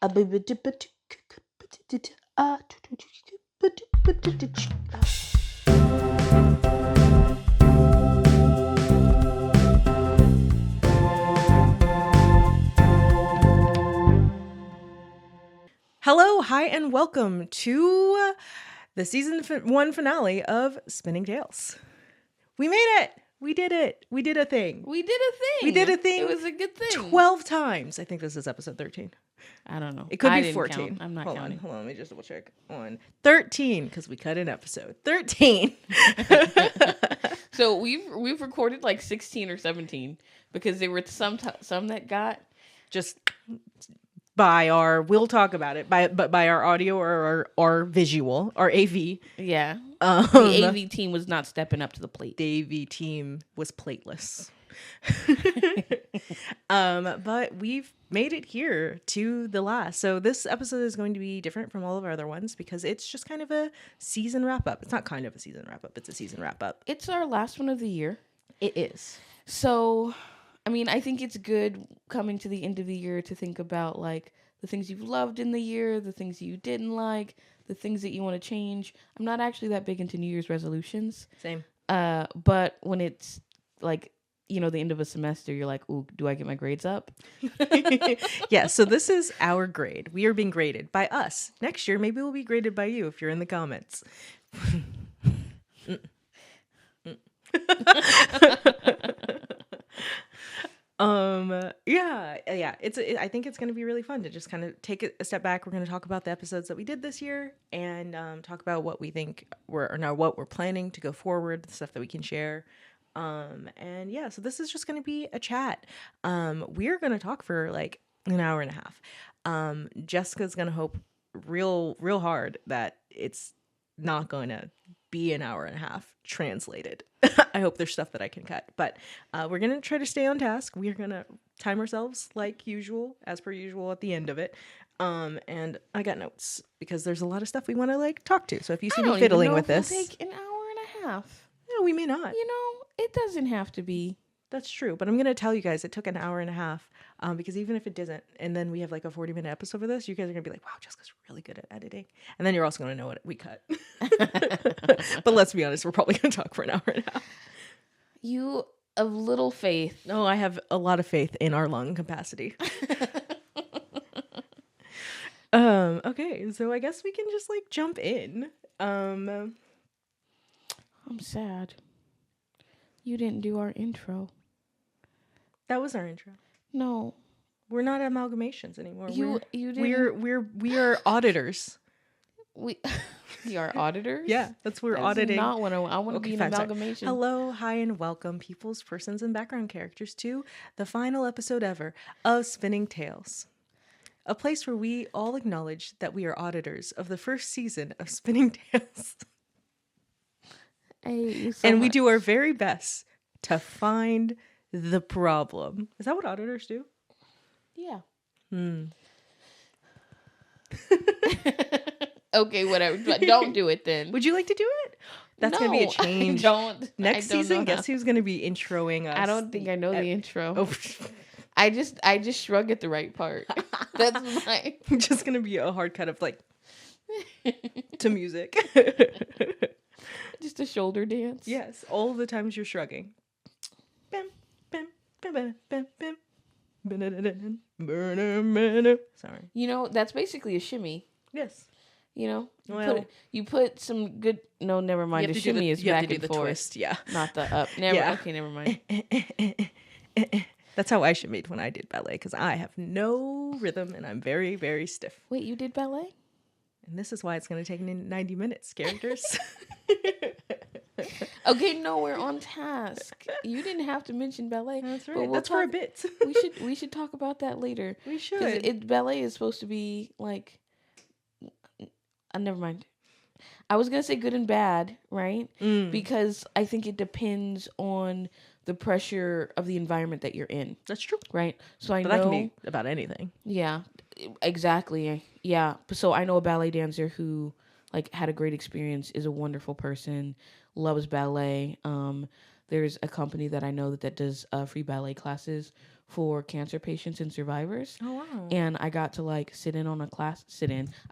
Hello, hi, and welcome to the season 1 finale of Spinning Tales. We made it! We did it! We did a thing. We did a thing. We did a thing. It was a good thing. 12 times. I think this is episode 13. I don't know. It could I be didn't 14. Count. I'm not counting. Hold on, let me just double check. 13, because we cut an episode. 13. So we've recorded like 16 or 17 because there were some that got just by our, we'll talk about it, by our audio or our visual, our AV. Yeah. The AV team was not stepping up to the plate. The AV team was plateless. But we've made it here to the last. So this episode is going to be different from all of our other ones because it's just kind of a season wrap up. It's not kind of a season wrap up. It's a season wrap up. It's our last one of the year. It is. So, I mean, I think it's good coming to the end of the year to think about like the things you've loved in the year, the things you didn't like, the things that you want to change. I'm not actually that big into New Year's resolutions. Same. But when it's like, you know, the end of a semester, you're like, ooh, do I get my grades up? Yeah, so this is our grade. We are being graded by us. Next year, maybe we'll be graded by you if you're in the comments. Yeah. I think it's going to be really fun to just kind of take a step back. We're going to talk about the episodes that we did this year and talk about what we think what we're planning to go forward, the stuff that we can share. And yeah, so this is just going to be a chat. We're going to talk for like an hour and a half. Jessica's going to hope real hard that it's not going to be an hour and a half translated. I hope there's stuff that I can cut, but we're going to try to stay on task. We're going to time ourselves like usual, as per usual at the end of it. And I got notes because there's a lot of stuff we want to like talk to. So if you see me fiddling with this, it'll take an hour and a half. No, we may not. You know, it doesn't have to be. That's true. But I'm going to tell you guys it took an hour and a half because even if it doesn't, and then we have like a 40-minute episode for this, you guys are going to be like, wow, Jessica's really good at editing. And then you're also going to know what we cut. But let's be honest, we're probably going to talk for an hour and a half. You have little faith. No, I have a lot of faith in our lung capacity. Okay, so I guess we can just like jump in. I'm sad. You didn't do our intro. That was our intro. No, we're not amalgamations anymore. You didn't. We are auditors. We are auditors. Yeah, we're auditing. Not what I want to be an amalgamation. Hello, hi, and welcome, peoples, persons, and background characters to the final episode ever of Spinning Tales, a place where we all acknowledge that we are auditors of the first season of Spinning Tales. And we do our very best to find the problem. Is that what auditors do? Yeah. Okay, whatever. But don't do it then. Would you like to do it? That's going to be a change. Next season, guess who's going to be introing us? I don't think I know the intro. Oh. I just shrug at the right part. That's my... just going to be a hard cut of like to music. Just a shoulder dance. Yes, all the times you're shrugging. Bam, bam, bam, bam, bam, bam. Sorry. You know, that's basically a shimmy. Yes. You know, well, you put some good. No, never mind. The shimmy is back and forth. Twist, yeah. Not the up. Never. Yeah. Okay, never mind. That's how I shimmied when I did ballet because I have no rhythm and I'm very, very stiff. Wait, you did ballet? And this is why it's going to take 90 minutes, characters. Okay, no, we're on task. You didn't have to mention ballet. That's right. That's for a bit. we should talk about that later. We should. Because ballet is supposed to be like... never mind. I was going to say good and bad, right? Because I think it depends on the pressure of the environment that you're in. That's true. Right? So I know... that can be about anything. Yeah, exactly. Yeah. So I know a ballet dancer who like had a great experience, is a wonderful person, loves ballet. There's a company that I know that does free ballet classes for cancer patients and survivors. Oh, wow. And I got to like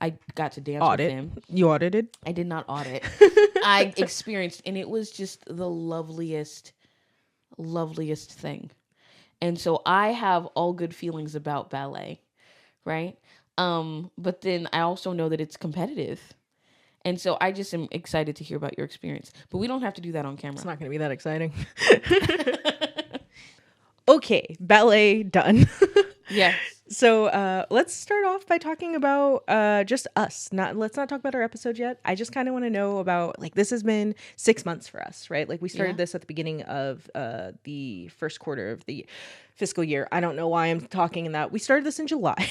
I got to dance Audit. with him. You audited? I did not audit. I experienced, and it was just the loveliest thing. And so I have all good feelings about ballet, right? But then I also know that it's competitive. And so I just am excited to hear about your experience. But we don't have to do that on camera. It's not going to be that exciting. Okay, ballet done. Yes. So let's start off by talking about just us. Let's not talk about our episode yet. I just kind of want to know about, like, this has been 6 months for us, right? Like, we started this at the beginning of the first quarter of the fiscal year. I don't know why I'm talking in that. We started this in July.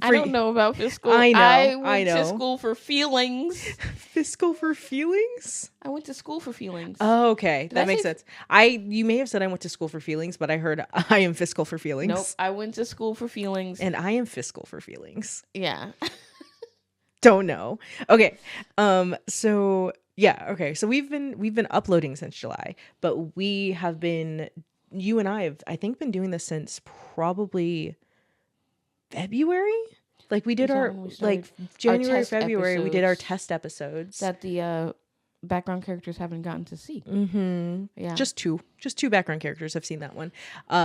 I don't know about fiscal. I know. I went to school for feelings. Fiscal for feelings? I went to school for feelings. Oh, okay. Did That I makes say sense. You may have said I went to school for feelings, but I heard I am fiscal for feelings. Nope. I went to school for feelings. And I am fiscal for feelings. Yeah. Don't know. Okay. So yeah, okay. So we've been uploading since July, but you and I have, I think, been doing this since probably February. Like, we did January, February, we did our test episodes that the background characters haven't gotten to see. Mm-hmm. Yeah. Just two background characters have seen that one.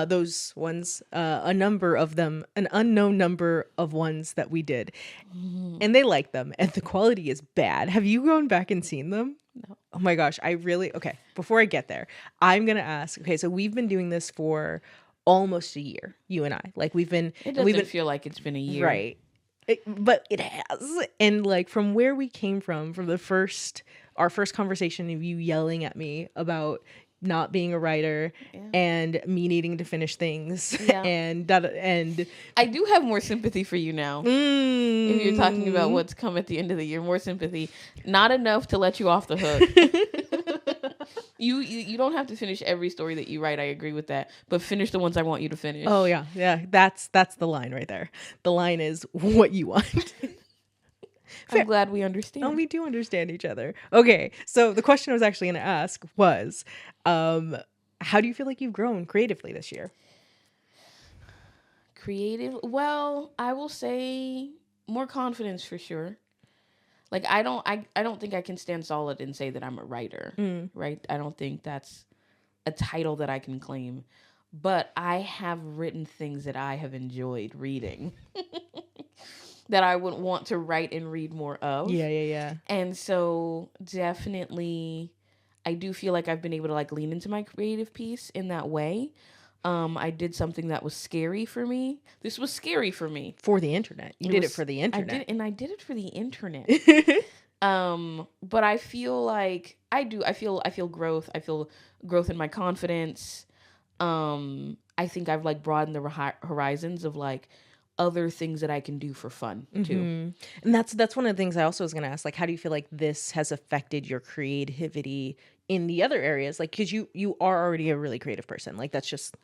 Those ones, a number of them, an unknown number of ones that we did. Mm-hmm. And they like them, and the quality is bad. Have you gone back and seen them? No. Oh my gosh, okay, before I get there, I'm going to ask, okay, so we've been doing this for almost a year, you and I. Like, it doesn't feel like it's been a year. Right. But it has. And like, from where we came from our first conversation of you yelling at me about not being a writer and me needing to finish things and I do have more sympathy for you now. If you're talking about what's come at the end of the year, more sympathy. Not enough to let you off the hook. You don't have to finish every story that you write. I agree with that, but finish the ones I want you to finish. Oh yeah. That's the line right there. The line is what you want. I'm glad we understand. Oh, we do understand each other. Okay, so the question I was actually going to ask was, how do you feel like you've grown creatively this year? Well, I will say more confidence for sure. Like, I don't think I can stand solid and say that I'm a writer, right? I don't think that's a title that I can claim. But I have written things that I have enjoyed reading that I would want to write and read more of. Yeah. And so definitely I do feel like I've been able to like lean into my creative piece in that way. I did something that was scary for me. This was scary for me. For the internet. You did it for the internet. I did it for the internet. But I feel like I feel growth. I feel growth in my confidence. I think I've like broadened the horizons of like other things that I can do for fun too. Mm-hmm. And that's one of the things I also was going to ask, like, how do you feel like this has affected your creativity in the other areas? Like, because you are already a really creative person. Like, that's just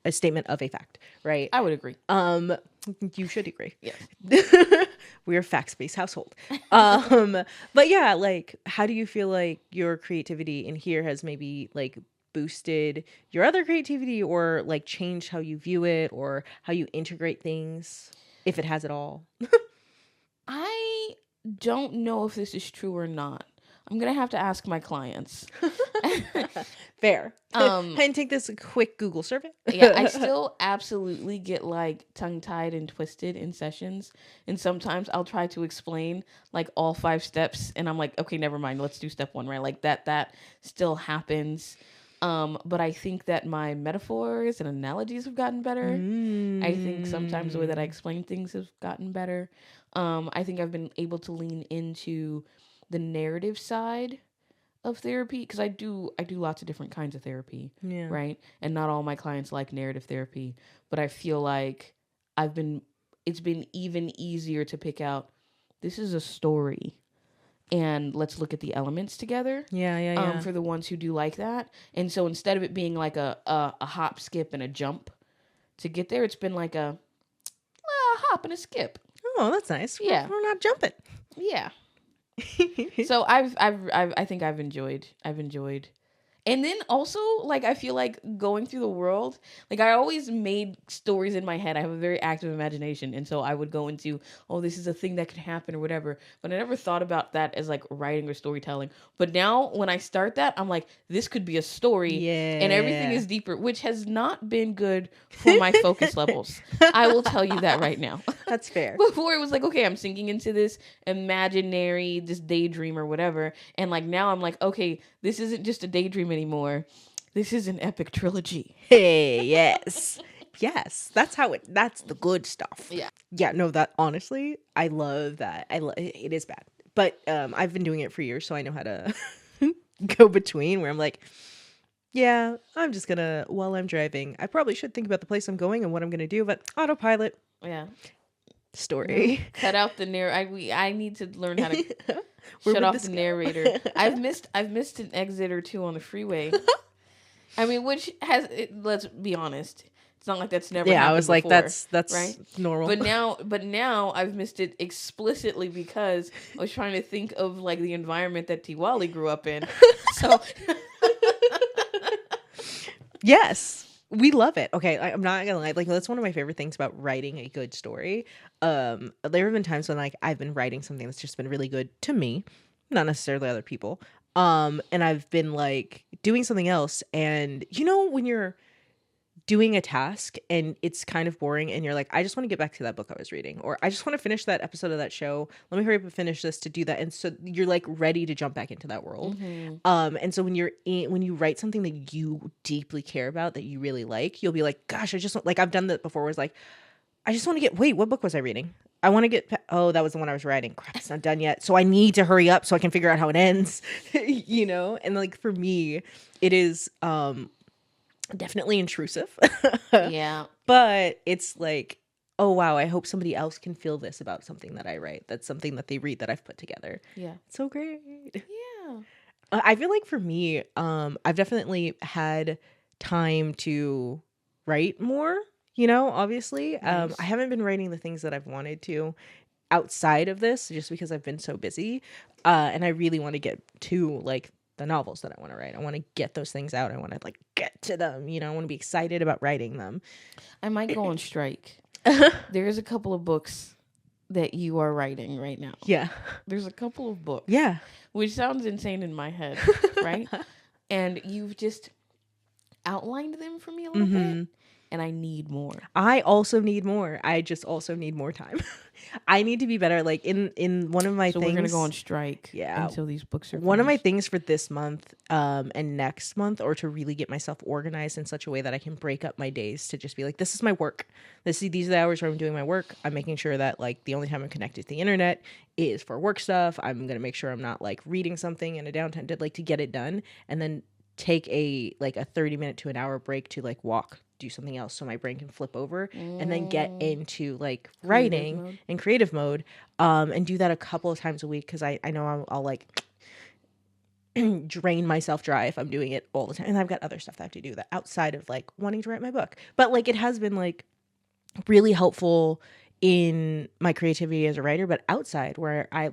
a statement of a fact, right? I would agree. You should agree. Yes. We're a facts-based household. But yeah, like, how do you feel like your creativity in here has maybe like boosted your other creativity, or like changed how you view it, or how you integrate things, if it has at all? I don't know if this is true or not. I'm gonna have to ask my clients. Fair. And take this quick Google survey. Yeah, I still absolutely get like tongue-tied and twisted in sessions, and sometimes I'll try to explain like all 5 steps, and I'm like, okay, never mind, let's do step 1, right? Like that still happens. But I think that my metaphors and analogies have gotten better. I think sometimes the way that I explain things has gotten better. I think I've been able to lean into the narrative side of therapy, because I do lots of different kinds of therapy, right? And not all my clients like narrative therapy, but I feel like it's been even easier to pick out, this is a story, and let's look at the elements together. Yeah. For the ones who do like that. And so instead of it being like a hop, skip, and a jump to get there, it's been like a hop and a skip. Oh, that's nice. Yeah. We're not jumping. Yeah. So I think I've enjoyed, And then also, like, I feel like going through the world, like, I always made stories in my head. I have a very active imagination. And so I would go into, oh, this is a thing that could happen or whatever. But I never thought about that as like writing or storytelling. But now when I start that, I'm like, this could be a story. And everything Yeah. is deeper, which has not been good for my focus levels. I will tell you that right now. That's fair. Before it was like, okay, I'm sinking into this imaginary, this daydream or whatever. And like now I'm like, okay, this isn't just a daydream anymore. This is an epic trilogy. Hey, yes. Yes. That's the good stuff. Yeah. Yeah, no, that honestly, I love that. It is bad. But I've been doing it for years, so I know how to go between where I'm like, yeah, I'm just gonna, while I'm driving, I probably should think about the place I'm going and what I'm gonna do, but autopilot Yeah. story. Cut out the I need to learn how to Where shut would off this the go? narrator. I've missed an exit or two on the freeway. I mean, which let's be honest. It's not like that's never Yeah, happened I was like, before, that's right? normal. But now I've missed it explicitly because I was trying to think of like the environment that Tiwali grew up in. So Yes, we love it. Okay, I'm not gonna lie. Like, that's one of my favorite things about writing a good story. There have been times when like I've been writing something that's just been really good to me, not necessarily other people. And I've been like doing something else, and you know when you're doing a task and it's kind of boring and you're like, I just want to get back to that book I was reading, or I just want to finish that episode of that show. Let me hurry up and finish this to do that. And so you're like ready to jump back into that world. And so when you write something that you deeply care about, that you really like, you'll be like, gosh, I just like, I've done that before, where it's like, I just want to wait, what book was I reading? I want to oh, that was the one I was writing. Crap, it's not done yet. So I need to hurry up so I can figure out how it ends, And like, for me, it is, definitely intrusive. yeah. But it's like, oh wow, I hope somebody else can feel this about something that I write. That's something that they read that I've put together. Yeah. It's so great. Yeah. I feel like for me, I've definitely had time to write more, obviously. Nice. I haven't been writing the things that I've wanted to outside of this, just because I've been so busy. And I really want to get to like the novels that I want to write. I want to get those things out. I want to like get to them, I want to be excited about writing them. I might go on strike. There's a couple of books that you are writing right now. Yeah. There's a couple of books. Yeah. Which sounds insane in my head, right? And you've just outlined them for me a little bit. And I need more. I also need more. I just also need more time. I need to be better. Like in one of my so things. We're gonna go on strike. Yeah. Until these books are one of my finished. things for this month and next month, or to really get myself organized in such a way that I can break up my days to just be like, this is my work. These are the hours where I'm doing my work. I'm making sure that like the only time I'm connected to the internet is for work stuff. I'm gonna make sure I'm not like reading something in a downtime to get it done, and then take a 30-minute to an hour break to like walk, do something else, so my brain can flip over, and then get into like writing in creative mode, and do that a couple of times a week, because I know I'll like drain myself dry if I'm doing it all the time, and I've got other stuff that I have to do that outside of like wanting to write my book. But like, it has been like really helpful in my creativity as a writer, but outside,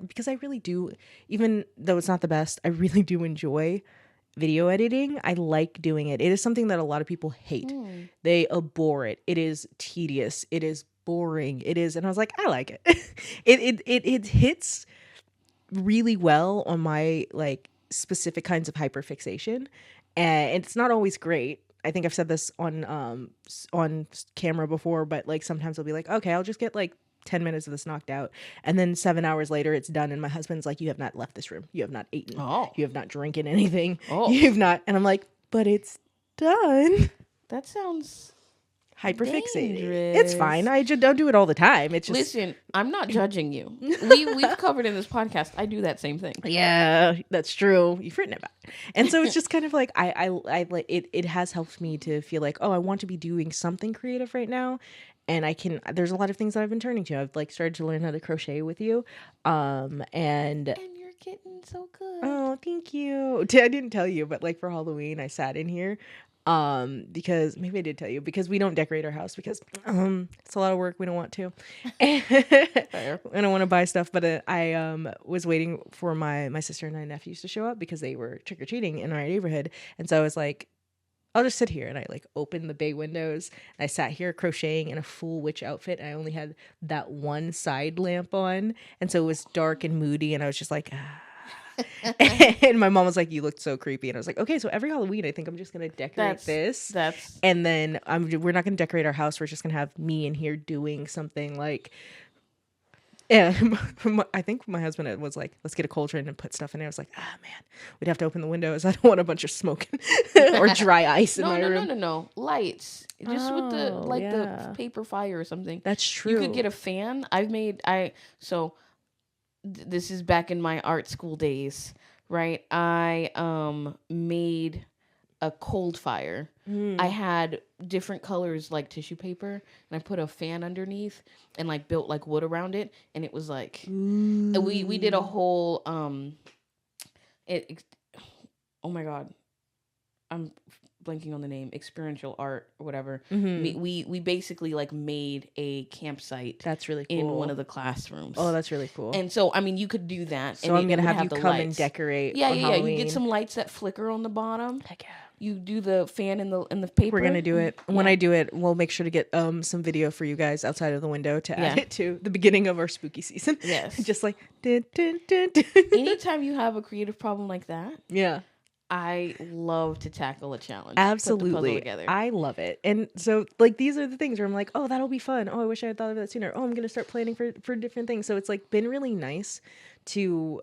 because I really do, even though it's not the best, I really do enjoy video editing. I like doing it. It is something that a lot of people hate. They abhor it. It is tedious. It is boring. It is, and I was like, I like it. It hits really well on my like specific kinds of hyperfixation, and it's not always great. I think I've said this on camera before, but like sometimes I'll be like, okay, I'll just get like 10 minutes of this knocked out, and then 7 hours later it's done, and my husband's like, you have not left this room, you have not eaten, you have not drinking anything, you have not, and I'm like, but it's done. That sounds hyperfixated. dangerous. It's fine. I just don't do it all the time. It's just, listen, I'm not judging you. We've covered in this podcast. I do that same thing. yeah, that's true. You've written about it. And so it's just kind of like I like it has helped me to feel like, oh, I want to be doing something creative right now. And there's a lot of things that I've been turning to. I've like started to learn how to crochet with you. And you're getting so good. Oh, thank you. I didn't tell you, but like for Halloween, I sat in here Because maybe I did tell you, because we don't decorate our house because it's a lot of work. We don't want to. I don't want to buy stuff, but I was waiting for my sister and my nephews to show up because they were trick or treating in our neighborhood, and so I was like, I'll just sit here, and I like opened the bay windows. And I sat here crocheting in a full witch outfit. And I only had that one side lamp on, and so it was dark and moody, and I was just like. And my mom was like, "You looked so creepy," and I was like, "Okay, so every Halloween, I think I'm just gonna decorate this, and then we're not gonna decorate our house. We're just gonna have me in here doing something like." Yeah, I think my husband was like, "Let's get a cauldron and put stuff in it." I was like, "Ah, man, we'd have to open the windows. I don't want a bunch of smoke or dry ice in my room." No, lights. Just with the paper fire or something. That's true. You could get a fan. This is back in my art school days, right? I made a cold fire. I had different colors like tissue paper, and I put a fan underneath and like built like wood around it, and it was like we did a whole oh my god, I'm blanking on the name, experiential art or whatever. We basically like made a campsite. That's really cool. In one of the classrooms. Oh, that's really cool. And so, I mean, you could do that. So I'm gonna have you come and decorate. Yeah. Halloween. You get some lights that flicker on the bottom. Heck yeah. You do the fan in the paper. We're gonna do it. When I do it, we'll make sure to get some video for you guys outside of the window to add it to the beginning of our spooky season. Yes. Just like dun, dun, dun, dun. Anytime you have a creative problem like that. Yeah. I love to tackle a challenge. Absolutely. Put the puzzle together. I love it. And so like these are the things where I'm like, oh, that'll be fun. Oh, I wish I had thought of that sooner. Oh, I'm gonna start planning for different things. So it's like been really nice to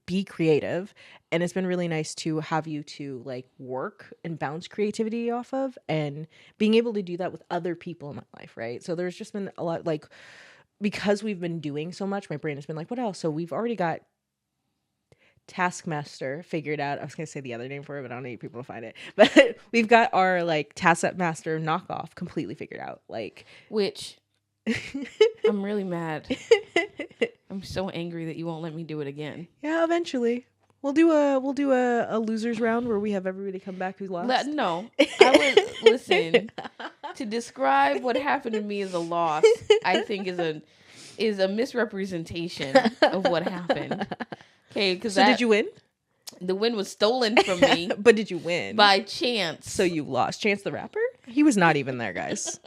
be creative, and it's been really nice to have you to like work and bounce creativity off of, and being able to do that with other people in my life, right? So there's just been a lot, like, because we've been doing so much, my brain has been like, what else? So we've already got Taskmaster figured out. I was gonna say the other name for it, but I don't need people to find it. But we've got our like Taskmaster knockoff completely figured out. Like, which I'm really mad. I'm so angry that you won't let me do it again. Yeah, eventually we'll do a losers round where we have everybody come back who lost. No, I would listen. To describe what happened to me as a loss, I think is a misrepresentation of what happened. Okay, because did you win? The win was stolen from me. But did you win? By Chance. So you lost. Chance the Rapper? He was not even there, guys.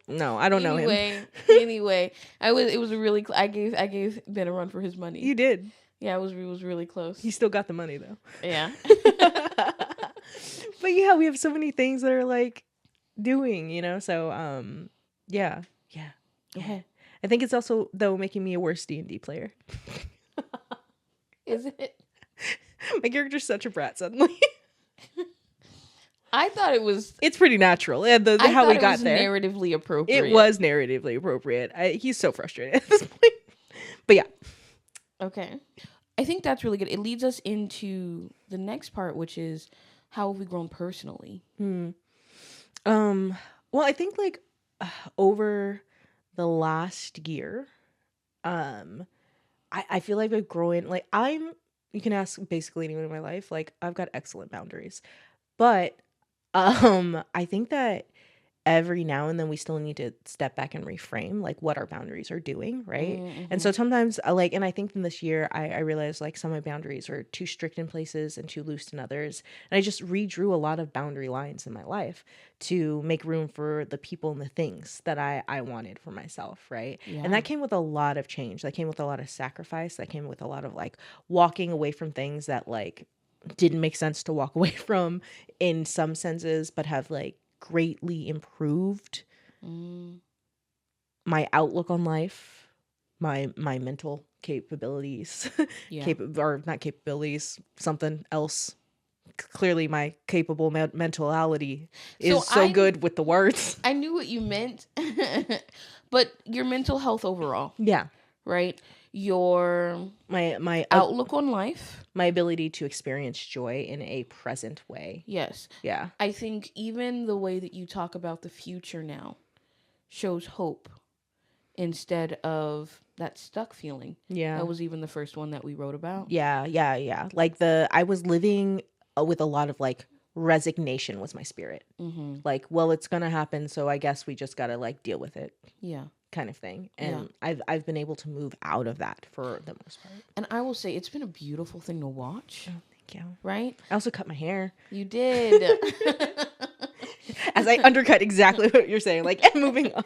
No, I don't know him. Anyway, it was a really I gave Ben a run for his money. You did. Yeah, it was really close. He still got the money though. Yeah. But yeah, we have so many things that are like doing, you know? So yeah. I think it's also though making me a worse D&D player. Is it? My character's such a brat suddenly. I thought it was. It's pretty natural. Yeah, how we got there. Narratively appropriate. It was narratively appropriate. He's so frustrated at this point. But yeah. Okay. I think that's really good. It leads us into the next part, which is how have we grown personally? Well, I think like over the last year, I feel like I've grown, like you can ask basically anyone in my life, like I've got excellent boundaries, but I think that every now and then we still need to step back and reframe like what our boundaries are doing, right? Mm-hmm. And so sometimes and I think in this year I realized like some of my boundaries were too strict in places and too loose in others, and I just redrew a lot of boundary lines in my life to make room for the people and the things that I wanted for myself, right? Yeah. And that came with a lot of change. That came with a lot of sacrifice. That came with a lot of like walking away from things that like didn't make sense to walk away from in some senses, but have like greatly improved my outlook on life, my mental capabilities, or not capabilities, something else. Clearly my capable mentality is so good with the words. I knew what you meant, but your mental health overall. Yeah. Right? Your my outlook on life, my ability to experience joy in a present way. Yes. Yeah. I think even the way that you talk about the future now shows hope instead of that stuck feeling. Yeah. That was even the first one that we wrote about. Yeah. Like I was living with a lot of like resignation was my spirit. Mm-hmm. Like, well, it's gonna happen, so I guess we just gotta like deal with it, Yeah. kind of thing. And I've been able to move out of that for the most part. And I will say it's been a beautiful thing to watch. Oh, thank you. Right? I also cut my hair. You did. As I undercut exactly what you're saying. Like, and moving on.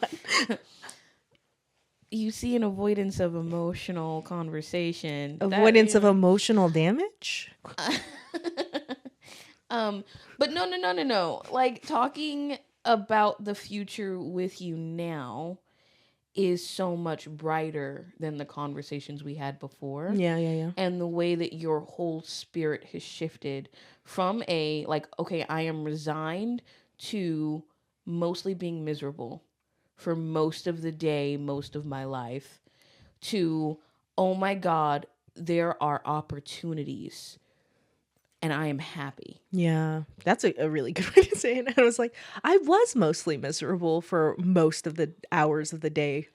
You see an avoidance of emotional conversation. Avoidance of emotional damage? But no. Like, talking about the future with you now is so much brighter than the conversations we had before. Yeah. And the way that your whole spirit has shifted from a, like, okay, I am resigned, to mostly being miserable for most of the day, most of my life, to, oh my God, there are opportunities and I am happy. Yeah, that's a really good way to say it. I was like, I was mostly miserable for most of the hours of the day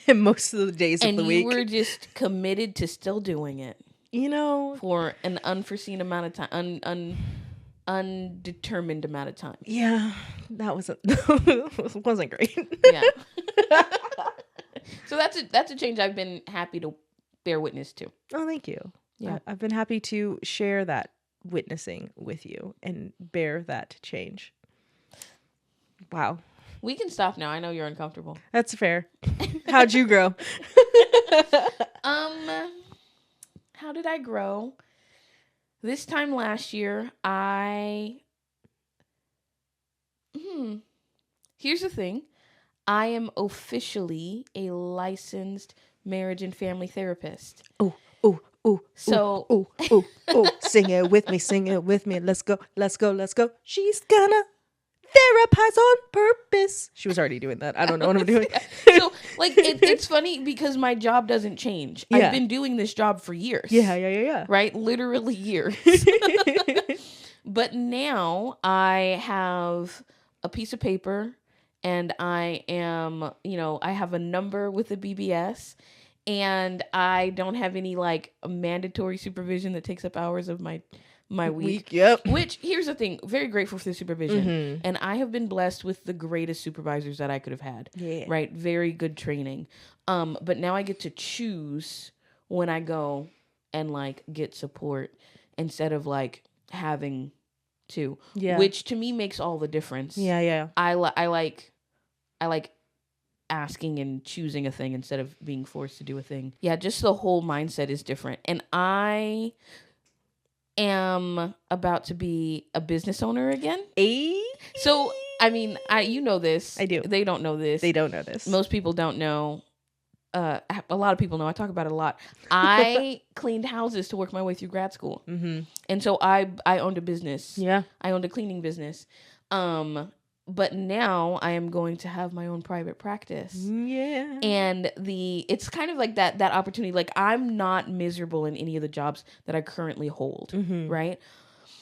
and most of the days of the week. And you were just committed to still doing it. You know, for an unforeseen amount of time, undetermined amount of time. Yeah, that wasn't great. Yeah. So that's a change I've been happy to bear witness to. Oh, thank you. Yeah, I've been happy to share that witnessing with you and bear that change. Wow. We can stop now. I know you're uncomfortable. That's fair. How'd you grow? How did I grow? This time last year, here's the thing. I am officially a licensed marriage and family therapist. Oh. So, Sing it with me. Let's go. She's gonna therapize on purpose. She was already doing that. I don't know what I'm doing. So, like, it's funny because my job doesn't change. Yeah. I've been doing this job for years. Yeah. Right? Literally years. But now I have a piece of paper and I am, I have a number with the BBS. And I don't have any like mandatory supervision that takes up hours of my week. Yep. Which, here's the thing, very grateful for the supervision. Mm-hmm. And I have been blessed with the greatest supervisors that I could have had. Yeah. Right? Very good training. But now I get to choose when I go and like get support instead of like having to. Yeah. Which to me makes all the difference. Yeah. I like asking and choosing a thing instead of being forced to do a thing. Yeah, just the whole mindset is different. And I am about to be a business owner again. So, I mean, you know this. I do. They don't know this. They don't know this. Most people don't know. A lot of people know. I talk about it a lot. I cleaned houses to work my way through grad school. Mm-hmm. And so I owned a business. Yeah. I owned a cleaning business. But now I am going to have my own private practice. Yeah. And it's kind of like that opportunity. Like, I'm not miserable in any of the jobs that I currently hold, mm-hmm. right?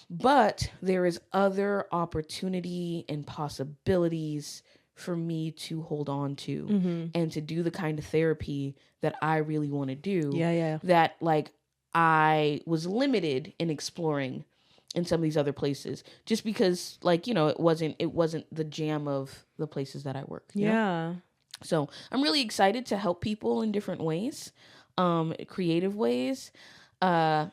But there is other opportunity and possibilities for me to hold on to, mm-hmm. and to do the kind of therapy that I really want to do. Yeah. That like I was limited in exploring in some of these other places, just because, like, it wasn't the jam of the places that I work. You know? So I'm really excited to help people in different ways, creative ways. I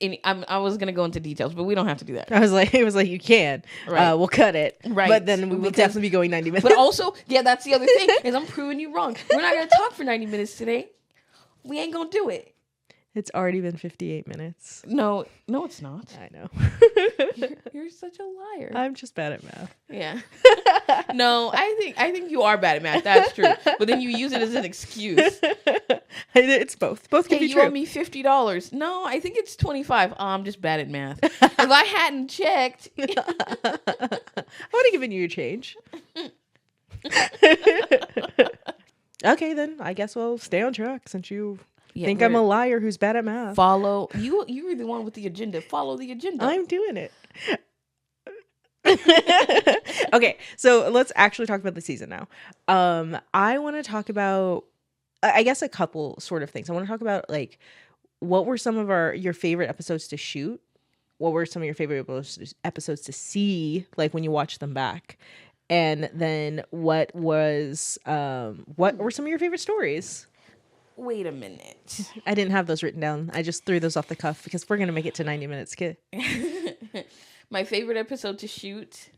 was gonna go into details, but we don't have to do that. It was like you can. Right. We'll cut it. Right. But then we will definitely be going 90 minutes. But also, that's the other thing, is I'm proving you wrong. We're not gonna talk for 90 minutes today. We ain't gonna do it. It's already been 58 minutes. No, it's not. I know. You're such a liar. I'm just bad at math. Yeah. No, I think you are bad at math. That's true. But then you use it as an excuse. It's both. Both can be true. You owe me $50. No, I think it's 25. Oh, I'm just bad at math. If I hadn't checked, I would have given you your change. Okay, then I guess we'll stay on track since you think I'm a liar who's bad at math. Follow you. You're the one with the agenda. Follow the agenda. I'm doing it. Okay, so let's actually talk about the season now. I want to talk about, I guess, a couple sort of things. I want to talk about like what were some of your favorite episodes to shoot, what were some of your favorite episodes to see, like when you watch them back? And then what were some of your favorite stories? Wait a minute. I didn't have those written down. I just threw those off the cuff because we're going to make it to 90 minutes, kid. My favorite episode to shoot,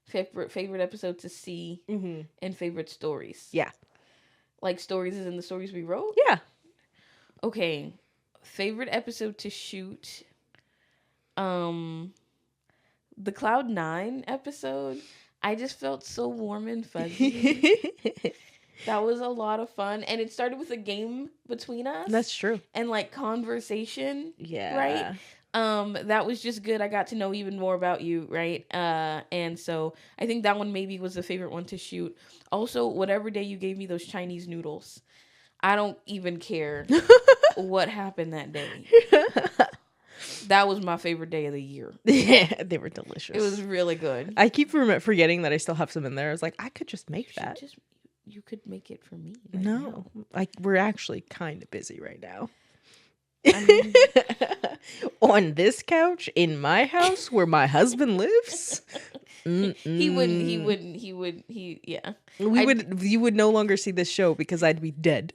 favorite episode to see, and favorite stories. Yeah. Like stories is in the stories we wrote? Yeah. Okay. Favorite episode to shoot. The Cloud9 episode. I just felt so warm and fuzzy. That was a lot of fun. And it started with a game between us. That's true. And like conversation. Yeah. Right? That was just good. I got to know even more about you, right? And so I think that one maybe was the favorite one to shoot. Also, whatever day you gave me those Chinese noodles, I don't even care what happened that day. That was my favorite day of the year. Yeah, they were delicious. It was really good. I keep forgetting that I still have some in there. I was like, I could just make that. You could make it for me. No, like we're actually kind of busy right now. I mean, on this couch in my house where my husband lives. yeah. You would no longer see this show because I'd be dead.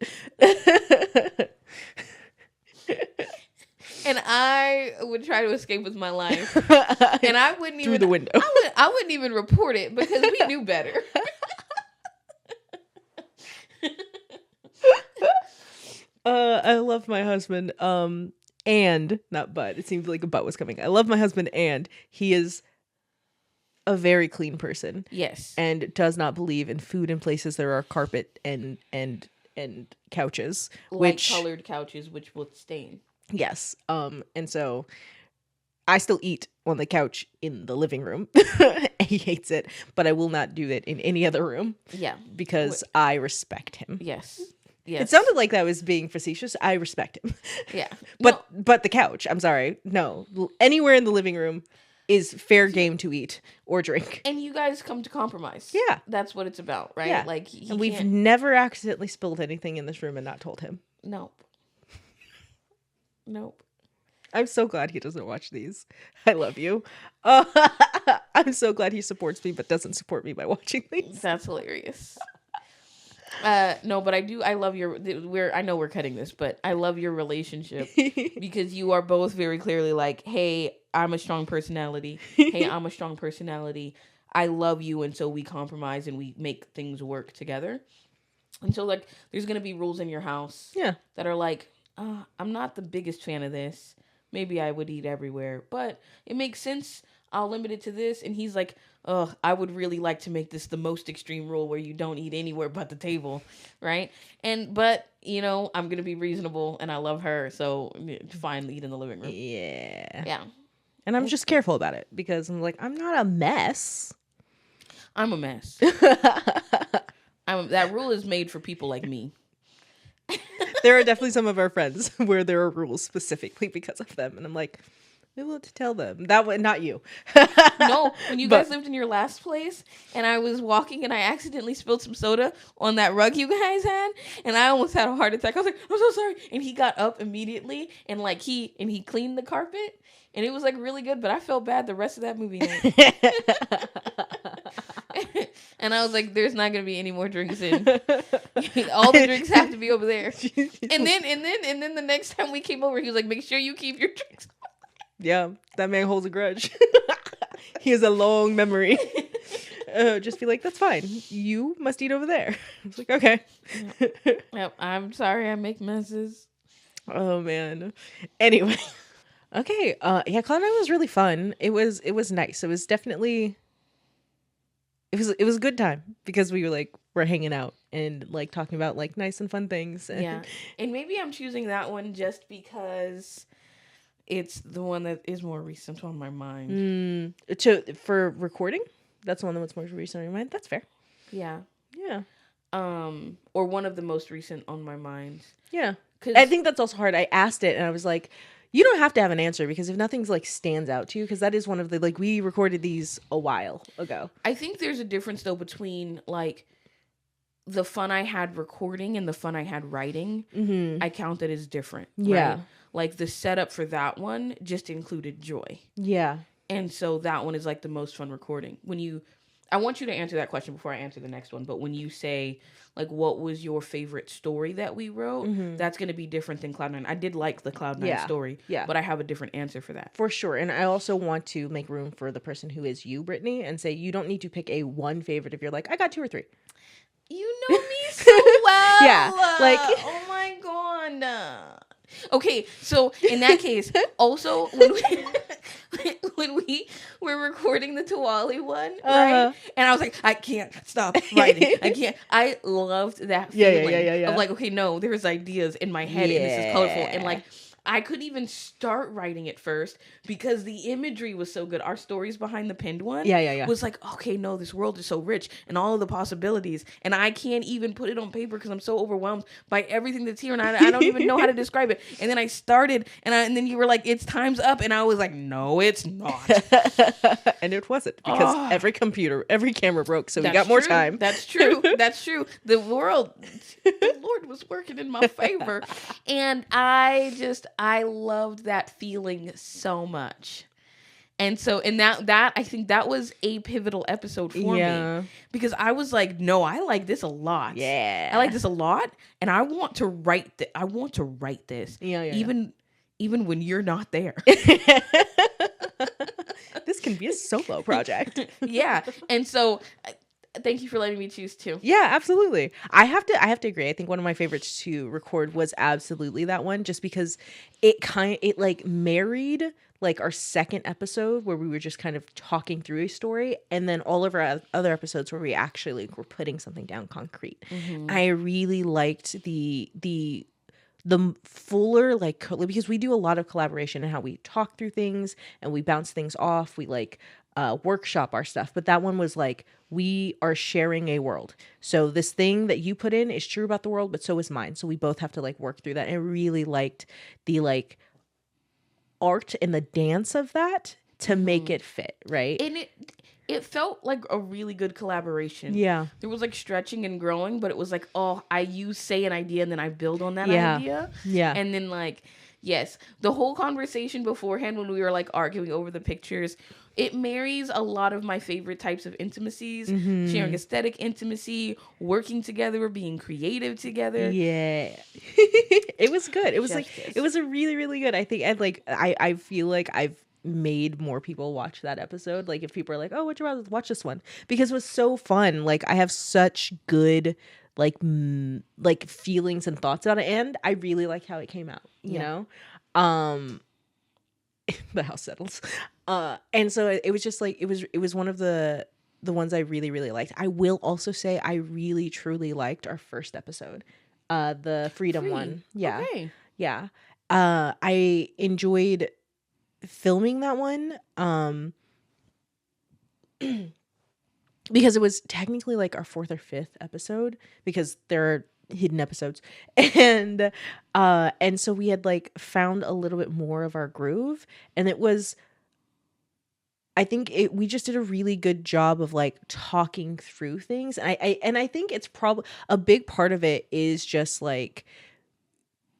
And I would try to escape with my life. And I wouldn't even through the window. I wouldn't even report it because we knew better. I love my husband. And not but. It seemed like a but was coming. I love my husband, and he is a very clean person. Yes. And does not believe in food in places there are carpet and couches, which colored couches which will stain. Yes. And so I still eat on the couch in the living room. He hates it, but I will not do it in any other room. Yeah. Because I respect him. Yes. Yes. It sounded like that was being facetious. I respect him. Yeah. But the couch, I'm sorry. No. Anywhere in the living room is fair game to eat or drink. And you guys come to compromise. Yeah. That's what it's about, right? Yeah. Like and we've never accidentally spilled anything in this room and not told him. Nope. I'm so glad he doesn't watch these. I love you. I'm so glad he supports me but doesn't support me by watching these. That's hilarious. No, but I love I know we're cutting this, but I love your relationship because you are both very clearly like, hey, I'm a strong personality. Hey, I'm a strong personality. I love you. And so we compromise and we make things work together. And so like, there's going to be rules in your house that are like, I'm not the biggest fan of this. Maybe I would eat everywhere, but it makes sense. I'll limit it to this. And he's like, I would really like to make this the most extreme rule where you don't eat anywhere but the table. Right. But you know, I'm going to be reasonable and I love her. So fine, eat in the living room. Yeah. Yeah. And I'm just careful about it because I'm like, I'm not a mess. I'm a mess. That rule is made for people like me. There are definitely some of our friends where there are rules specifically because of them. And I'm like, we will to tell them. That way, not you. No, when you guys lived in your last place and I was walking and I accidentally spilled some soda on that rug you guys had and I almost had a heart attack. I was like, I'm so sorry. And he got up immediately and like he cleaned the carpet and it was like really good, but I felt bad the rest of that movie night. And I was like, there's not going to be any more drinks in. All the drinks have to be over there. And then the next time we came over, he was like, make sure you keep your drinks. Yeah, that man holds a grudge. He has a long memory. Just be like, that's fine. You must eat over there. I was like, okay. Yep, I'm sorry I make messes. Oh, man. Anyway. Okay. Yeah, Cloud9 was really fun. It was nice. It was definitely... It was a good time because we're hanging out and like talking about like nice and fun things. Yeah. And maybe I'm choosing that one just because it's the one that is more recent on my mind. For recording? That's the one that's more recent on your mind? That's fair. Yeah. Yeah. Or one of the most recent on my mind. Yeah. I think that's also hard. I asked it and I was like, you don't have to have an answer because if nothing's like stands out to you, because that is one of the, like, we recorded these a while ago. I think there's a difference though between like the fun I had recording and the fun I had writing. Mm-hmm. I count that as different. Yeah. Right? like the setup for that one just included joy. Yeah. And so that one is like the most fun recording. I want you to answer that question before I answer the next one. But when you say, like, what was your favorite story that we wrote, that's going to be different than Cloud9. I did like the Cloud9 story, but I have a different answer for that. For sure. And I also want to make room for the person who is you, Brittany, and say you don't need to pick a one favorite if you're like, I got 2 or 3. You know me so well. Yeah. Like, oh my God. Okay, so in that case, also when we were recording the Tawali one, right? And I was like, I can't stop writing. I can't. I loved that feeling of like, okay, no, there's ideas in my head and this is colorful. And like, I couldn't even start writing it first because the imagery was so good. Our stories behind the pinned one was like, okay, no, this world is so rich and all of the possibilities. And I can't even put it on paper because I'm so overwhelmed by everything that's here. And I don't even know how to describe it. And then I started and then you were like, it's time's up. And I was like, no, it's not. And it wasn't because every camera broke. So we got more time. That's true. That's true. The Lord was working in my favor. And I loved that feeling so much. And so that I think that was a pivotal episode for me because I was like, no, I like this a lot. Yeah. I like this a lot and I want to write this. Even when you're not there. This can be a solo project. Yeah. And so thank you for letting me choose too. Yeah, absolutely. I have to agree. I think one of my favorites to record was absolutely that one, just because it like married like our second episode where we were just kind of talking through a story, and then all of our other episodes where we actually were putting something down concrete. I really liked the fuller, like, because we do a lot of collaboration and how we talk through things and we bounce things off. We like workshop our stuff, but that one was like, we are sharing a world. So this thing that you put in is true about the world, but so is mine. So we both have to like work through that. And I really liked the like art and the dance of that to make it fit, right? And it felt like a really good collaboration. Yeah. There was like stretching and growing, but it was like, you say an idea and then I build on that idea. Yeah. And then like, yes, the whole conversation beforehand when we were like arguing over the pictures, it marries a lot of my favorite types of intimacies, sharing aesthetic intimacy, working together, being creative together. Yeah. It was good. It was it was a really, really good. I think, and like, I feel like I've made more people watch that episode. Like if people are like, oh, would you rather watch this one? Because it was so fun. Like I have such good like feelings and thoughts about it, and I really like how it came out, you know. The house settles. And so it was just like it was one of the ones I really, really liked. I will also say I really truly liked our first episode. The freedom one. Yeah. Okay. Yeah. I enjoyed filming that one. Because it was technically like our 4th or 5th episode, because there are hidden episodes, and so we had like found a little bit more of our groove, and it was, I think we just did a really good job of like talking through things, and I think it's probably a big part of it is just like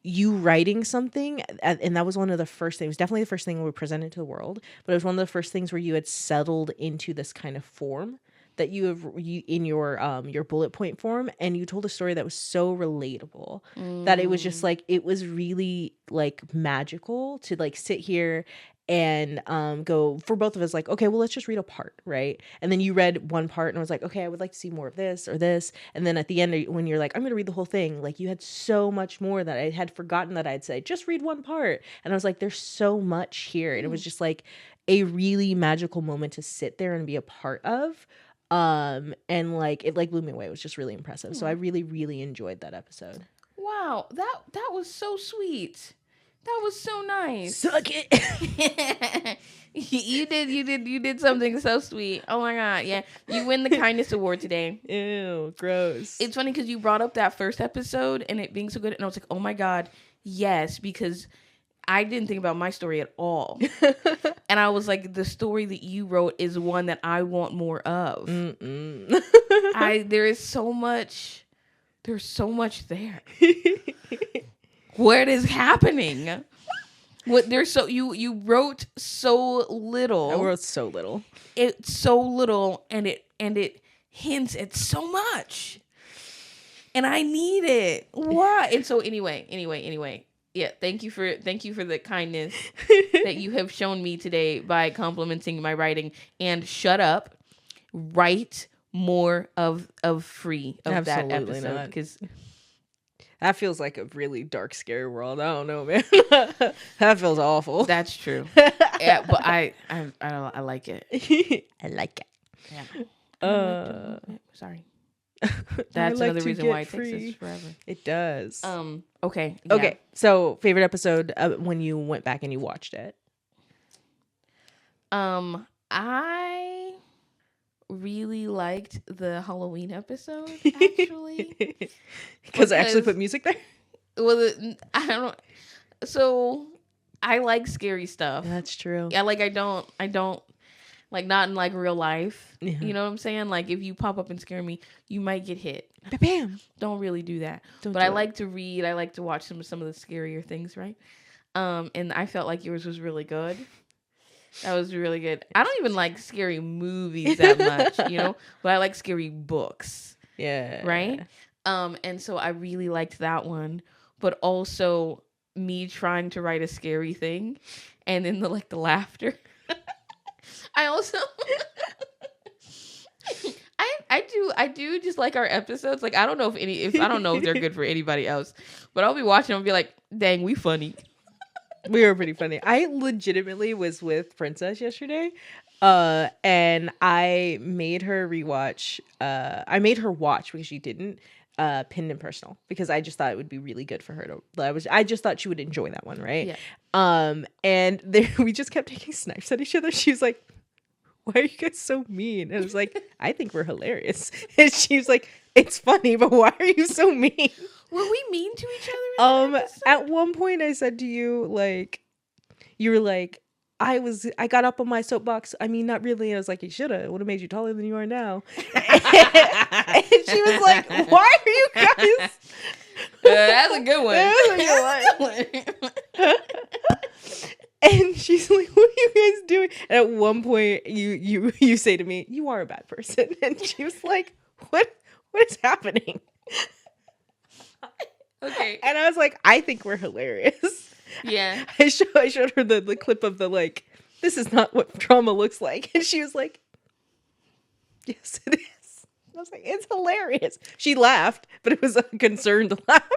you writing something, and that was one of the first things, definitely the first thing we presented to the world, but it was one of the first things where you had settled into this kind of form that you have in your bullet point form, and you told a story that was so relatable that it was just like, it was really like magical to like sit here and go, for both of us, like, okay, well, let's just read a part, right? And then you read one part and I was like, okay, I would like to see more of this or this. And then at the end, when you're like, I'm gonna read the whole thing, like you had so much more that I had forgotten that I'd say, just read one part. And I was like, there's so much here. And it was just like a really magical moment to sit there and be a part of. And like it like blew me away. It was just really impressive. So I really, really enjoyed that episode. Wow, that was so sweet. That was so nice. Suck it. You did something so sweet. Oh my God, yeah. You win the kindness award today. Ew, gross. It's funny because you brought up that first episode and it being so good, and I was like, oh my God, yes, because I didn't think about my story at all. And I was like, the story that you wrote is one that I want more of. There's so much there. What is happening? What there's so you wrote so little. I wrote so little. It's so little, and it hints at so much, and I need it. Why? And so anyway. Yeah, thank you for the kindness that you have shown me today by complimenting my writing. And shut up, write more of free of Absolutely that episode, not. because That feels like a really dark, scary world. I don't know, man. That feels awful. that's true. Yeah, but I like it. I like it. Yeah. Sorry. That's like another to reason get why it free. takes us forever. It does. Okay. Yeah. Okay. So, favorite episode when you went back and you watched it? I really liked the Halloween episode, actually. Because I actually Because- put music there? Well, I don't. So I like scary stuff. That's true. Yeah, like I don't like, not in like real life. Yeah. You know what I'm saying? Like if you pop up and scare me, you might get hit. Bam. Don't really do that. Don't But do I it. like to read. I like to watch some of the scarier things, right? And I felt like yours was really good. That was really good. I don't even like scary movies that much, you know, but I like scary books, Yeah. right? And so I really liked that one, but also me trying to write a scary thing, and then the laughter. I also I do just like our episodes. Like I don't know if I don't know if they're good for anybody else, but I'll be watching them and be like, dang, we funny. We were pretty funny. I legitimately was with Princess yesterday, and I made her rewatch. I made her watch because she didn't. Pinned and Personal, because I just thought it would be really good for her to. I just thought she would enjoy that one, right? Yeah. And we just kept taking snipes at each other. She was like, "Why are you guys so mean?" And I was like, "I think we're hilarious." And she was like, "It's funny, but why are you so mean?" Were we mean to each other? In that episode? At one point I said to you, like, you were like, I got up on my soapbox. I mean, not really. I was like, you should have. It would have made you taller than you are now. And she was like, why are you guys? That's a good one. That's a good And she's like, what are you guys doing? And at one point you say to me, you are a bad person. And she was like, what is happening? Okay. And I was like, I think we're hilarious. Yeah. I showed her the clip of the, like, this is not what drama looks like. And she was like, yes, it is. And I was like, it's hilarious. She laughed, but it was a concerned laugh.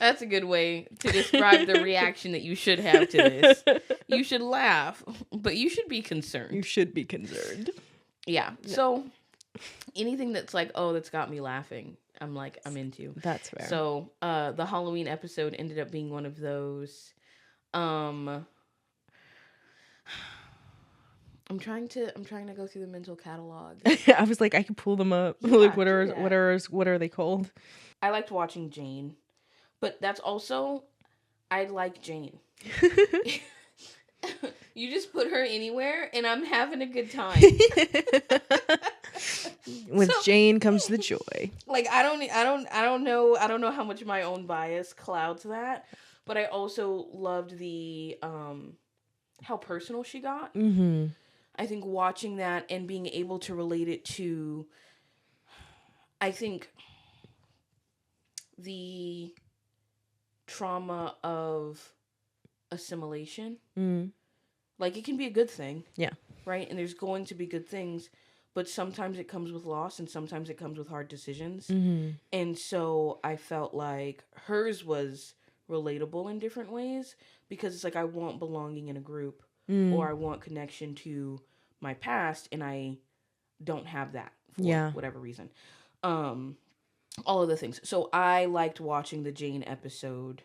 That's a good way to describe the reaction that you should have to this. You should laugh, but you should be concerned. You should be concerned. Yeah. So anything that's like, oh, that's got me laughing, I'm into. That's fair. So the Halloween episode ended up being one of those. I'm trying to go through the mental catalog. I was like, I could pull them up. Yeah, Like, do that. what are they called? I liked watching Jane, but that's also, I like Jane. You just put her anywhere and I'm having a good time. With Jane comes the joy. Like I don't know how much my own bias clouds that, but I also loved the how personal she got. Mm-hmm. I think watching that and being able to relate it to, I think, the trauma of assimilation. Mm-hmm. Like, it can be a good thing. Yeah. Right? And there's going to be good things, but sometimes it comes with loss and sometimes it comes with hard decisions. Mm-hmm. And so I felt like hers was relatable in different ways, because it's like, I want belonging in a group, or I want connection to my past, and I don't have that for whatever reason. All of the things. So I liked watching the Jane episode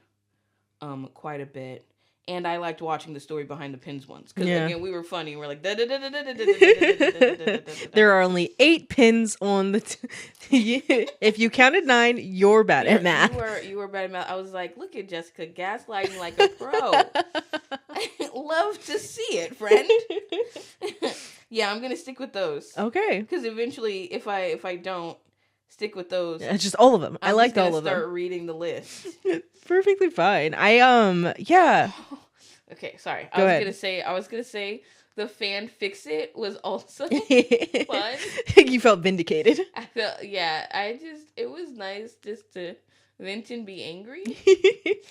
quite a bit. And I liked watching the story behind the pins ones. Because, again, we were funny. We're like... There are only 8 pins on the... If you counted 9, you're bad at math. You were bad at math. I was like, look at Jessica gaslighting like a pro. Love to see it, friend. Yeah, I'm going to stick with those. Okay. Because eventually, if I don't, stick with those. Yeah, just all of them. I I'm liked just gonna all of start them. reading the list. Perfectly fine. Yeah. Okay, sorry. Go ahead. I was gonna say the fan fix it was also fun. You felt vindicated. I felt it was nice just to vent and be angry.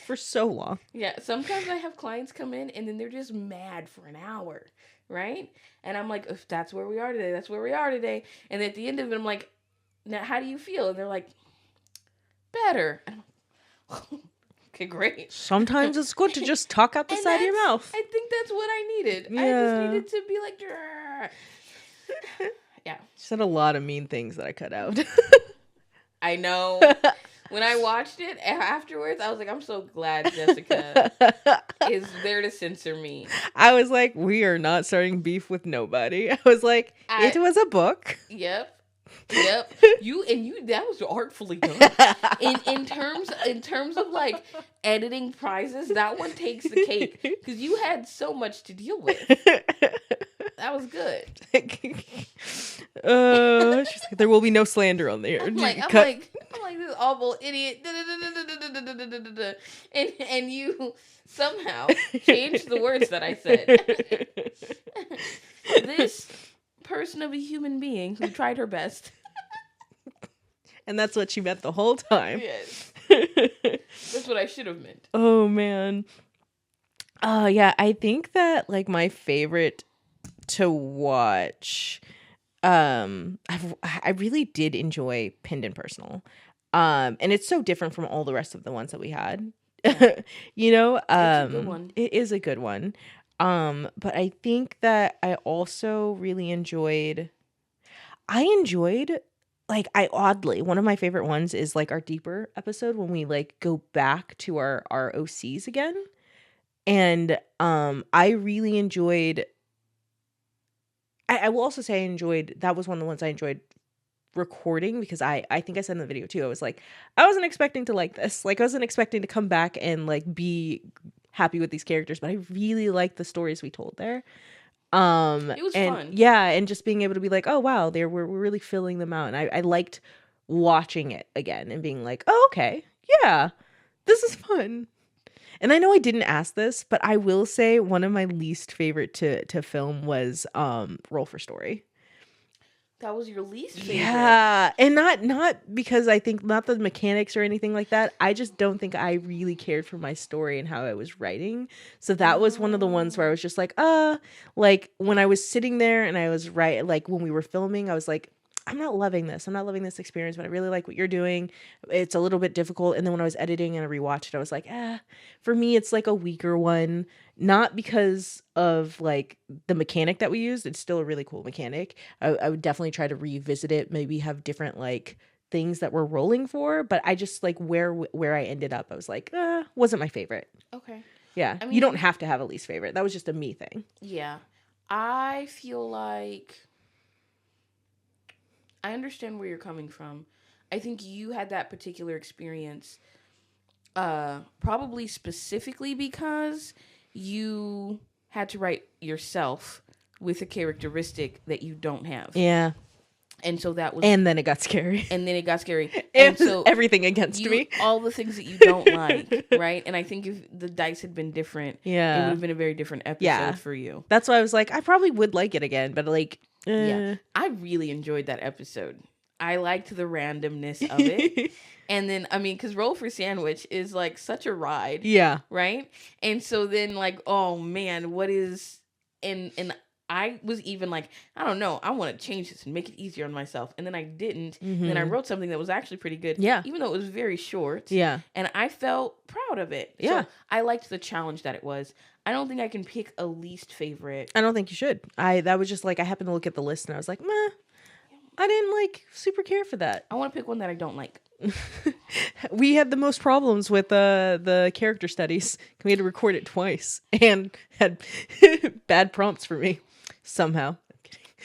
For so long. Yeah, sometimes I have clients come in and then they're just mad for an hour, right? And I'm like, if that's where we are today, that's where we are today. And at the end of it, I'm like, now how do you feel? And they're like, better. And I'm like, okay, great. Sometimes it's good to just talk out the And side of your mouth. I think that's what I needed. I Yeah. just needed to be like, "Drrr." Yeah. She said a lot of mean things that I cut out. I know. When I watched it afterwards, I was like, I'm so glad Jessica is there to censor me. I was like, we are not starting beef with nobody. I was like, it was a book. Yep. You that was artfully done. In terms of like editing prizes, that one takes the cake because you had so much to deal with. That was good. She's like, there will be no slander on there. I'm like this awful idiot. And you somehow changed the words that I said. This person of a human being who tried her best. And that's what she meant the whole time. Yes. That's what I should have meant. Oh man. Yeah, I think that like my favorite to watch, I really did enjoy Pinned and Personal. And it's so different from all the rest of the ones that we had. Yeah. You know, It's a good one. it is a good one. But I think that I also really enjoyed like oddly, one of my favorite ones is like our deeper episode when we like go back to our OCs again. And I really enjoyed I will also say that was one of the ones I enjoyed recording because I think I said in the video too, I was like, I wasn't expecting to like this. Like I wasn't expecting to come back and like be happy with these characters, but I really liked the stories we told there. It was fun. Yeah, and just being able to be like, oh wow, we're really filling them out. And I liked watching it again and being like, oh, okay, yeah, this is fun. And I know I didn't ask this, but I will say one of my least favorite to film was Roll for Story. That was your least favorite. Yeah, and not because I think not the mechanics or anything like that. I just don't think I really cared for my story and how I was writing. So that was one of the ones where I was just like when I was sitting there and I was like when we were filming, I was like, I'm not loving this. I'm not loving this experience, but I really like what you're doing. It's a little bit difficult. And then when I was editing and I rewatched it, I was like, for me, it's like a weaker one. Not because of like the mechanic that we used. It's still a really cool mechanic. I would definitely try to revisit it, maybe have different like things that we're rolling for. But I just like where I ended up, I was like, wasn't my favorite. Okay. Yeah. I mean, you don't have to have a least favorite. That was just a me thing. Yeah. I feel like I understand where you're coming from. I think you had that particular experience probably specifically because you had to write yourself with a characteristic that you don't have. Yeah. And so that was... And then it got scary. And then it got scary. And so everything against me. All the things that you don't like, right? And I think if the dice had been different, it would have been a very different episode for you. That's why I was like, I probably would like it again, but like... Yeah. I really enjoyed that episode. I liked the randomness of it. And then, I mean, because Roll for Sandwich is like such a ride. Yeah. Right? And so then like, oh man, what is... And I was even like, I don't know, I want to change this and make it easier on myself. And then I didn't. Mm-hmm. And then I wrote something that was actually pretty good. Yeah. Even though it was very short. Yeah. And I felt proud of it. Yeah. So I liked the challenge that it was. I don't think I can pick a least favorite. I don't think you should. That was just like, I happened to look at the list and I was like, meh. I didn't like super care for that. I want to pick one that I don't like. We had the most problems with the character studies. We had to record it twice and had bad prompts for me somehow.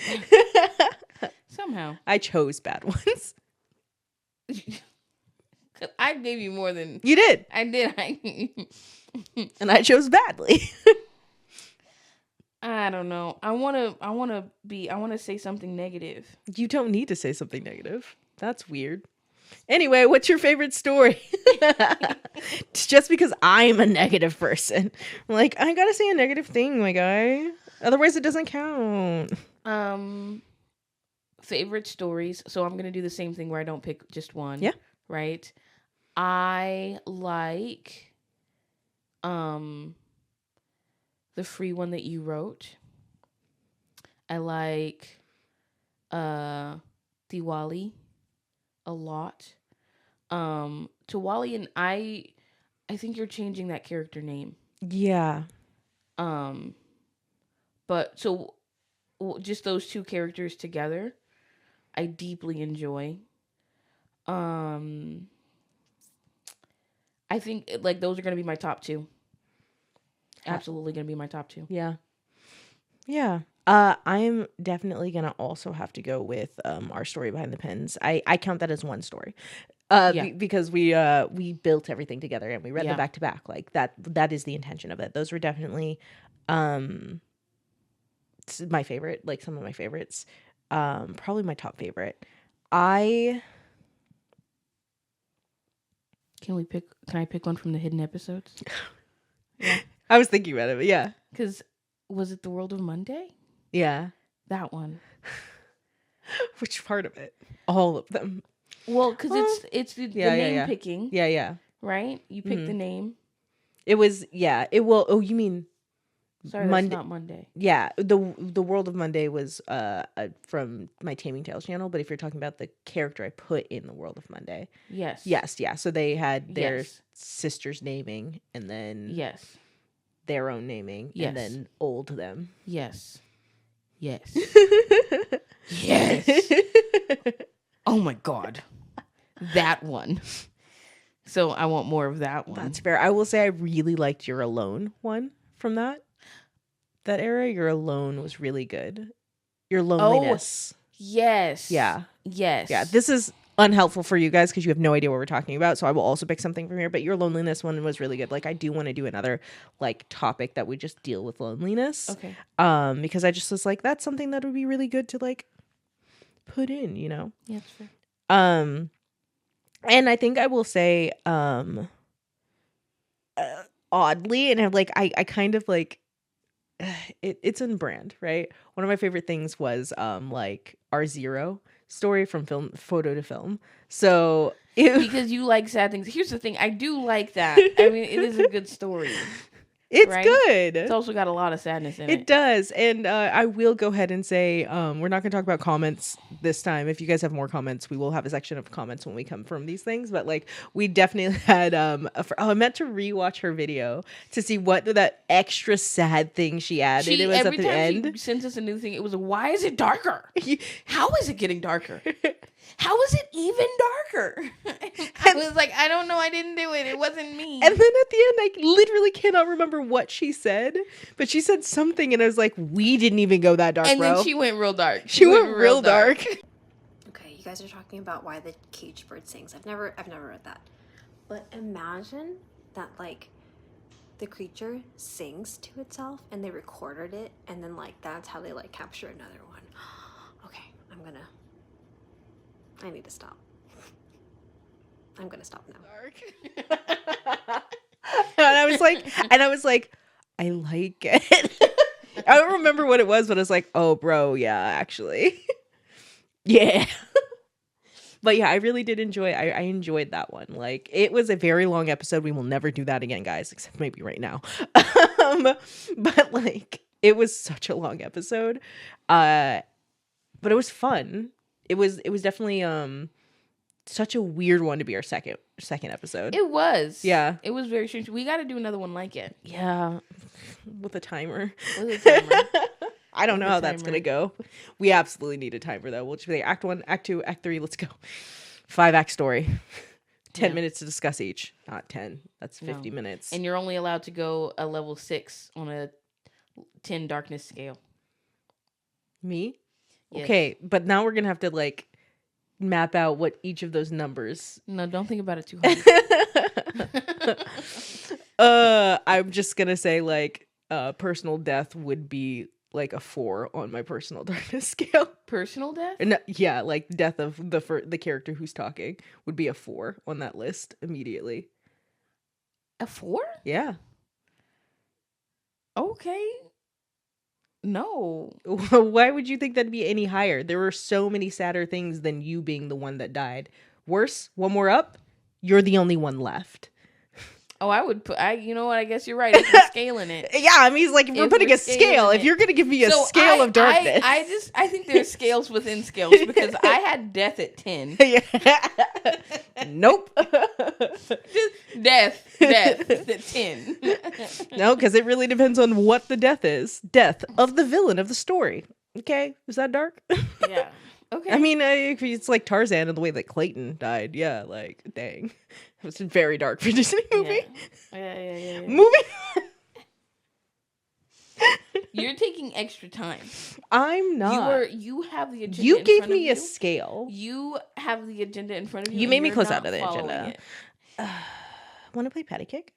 I'm kidding. Somehow. I chose bad ones. I gave you more than... You did. I did. And I chose badly. I don't know. I want to say something negative. You don't need to say something negative. That's weird. Anyway, what's your favorite story? Just because I'm a negative person. Like, I gotta say a negative thing, my guy. Otherwise, it doesn't count. Favorite stories. So I'm gonna do the same thing where I don't pick just one. Yeah. Right. I like the free one that you wrote. I like Diwali a lot. Diwali, and I think you're changing that character name. Yeah. But so just those two characters together, I deeply enjoy. I think like those are gonna be my top two. Absolutely gonna be my top two. Yeah. Yeah. I'm definitely gonna also have to go with our story behind the pins. I count that as one story. Because we built everything together and we read them back to back. Like that is the intention of it. Those were definitely my favorite, like some of my favorites. Probably my top favorite. Can I pick one from the hidden episodes? Yeah. I was thinking about it, but yeah. Because was it The World of Monday? Yeah. That one. Which part of it? All of them. Well, because it's the name picking. Yeah, yeah. Right? You pick the name. It was, yeah. It will. Oh, you mean? Sorry, that's not Monday. Yeah, the World of Monday was from my Taming Tales channel. But if you're talking about the character I put in the World of Monday, yes, yeah. So they had their sister's naming, and then their own naming, and then old them. Yes. Yes. Oh my God, that one. So I want more of that one. That's fair. I will say I really liked You're Alone one from that era. You're Alone was really good. Your loneliness. Oh, yes. Yeah. Yes. Yeah. This is unhelpful for you guys because you have no idea what we're talking about. So I will also pick something from here. But Your Loneliness one was really good. Like I do want to do another like topic that we just deal with loneliness. Okay. Because I just was like, that's something that would be really good to like put in, you know? Yeah, that's fair. And I think I will say, oddly, and I kind of like, it's in brand, right? One of my favorite things was like our Zero story from photo to film. So because you like sad things. Here's the thing, I do like that. I mean, it is a good story. It's right? Good. It's also got a lot of sadness in it. It does. And I will go ahead and say we're not going to talk about comments this time. If you guys have more comments, we will have a section of comments when we come from these things. But like we definitely had I meant to rewatch her video to see what that extra sad thing she added. It was at the end. She sends us a new thing. It was why is it darker? How is it getting darker? How is it even darker? I was like, I don't know. I didn't do it. It wasn't me. And then at the end, I literally cannot remember what she said, but she said something, and I was like, we didn't even go that dark, and bro. Then she went real dark. She went real dark. Okay, you guys are talking about why the caged bird sings. I've never read that. But imagine that, like, the creature sings to itself, and they recorded it, and then, like, that's how they, like, capture another one. Okay, I need to stop. I'm gonna stop now. and I was like, I like it. I don't remember what it was, but I was like, oh, bro, yeah, actually. Yeah. But yeah, I really did enjoy it. I enjoyed that one. Like, it was a very long episode. We will never do that again, guys, except maybe right now. But like, it was such a long episode. But it was fun. It was definitely such a weird one to be our second episode. It was. Yeah. It was very strange. We got to do another one like it. Yeah. With a timer. I don't know how that's going to go. We absolutely need a timer, though. We'll just be like, Act 1, Act 2, Act 3, let's go. 5-act story. 10 minutes to discuss each. Not 10. That's 50 minutes. And you're only allowed to go a level 6 on a 10 darkness scale. Me? Yes. Okay, but now we're going to have to, like, map out what each of those numbers. No, don't think about it too hard. I'm just going to say, like, personal death would be like a 4 on my personal darkness scale. Personal death? No, yeah, like death of the character who's talking would be a 4 on that list immediately. A 4? Yeah. Okay. No. Why would you think that'd be any higher? There were so many sadder things than you being the one that died. Worse, one more up, you're the only one left. Oh, I would put. You know what? I guess you're right. If we're scaling it. Yeah, I mean, it's like if we're putting a scale, if you're gonna give me a scale of darkness, I think there's scales within scales because I had death at 10. Nope. Just death at 10. No, because it really depends on what the death is. Death of the villain of the story. Okay, is that dark? Yeah. Okay. I mean, it's like Tarzan and the way that Clayton died. Yeah, like dang, it was a very dark for Disney movie. Yeah. Moving. You're taking extra time. I'm not. You have the agenda. You gave me a scale. You have the agenda in front of you. You made me close out of the agenda. Want to play patty cake?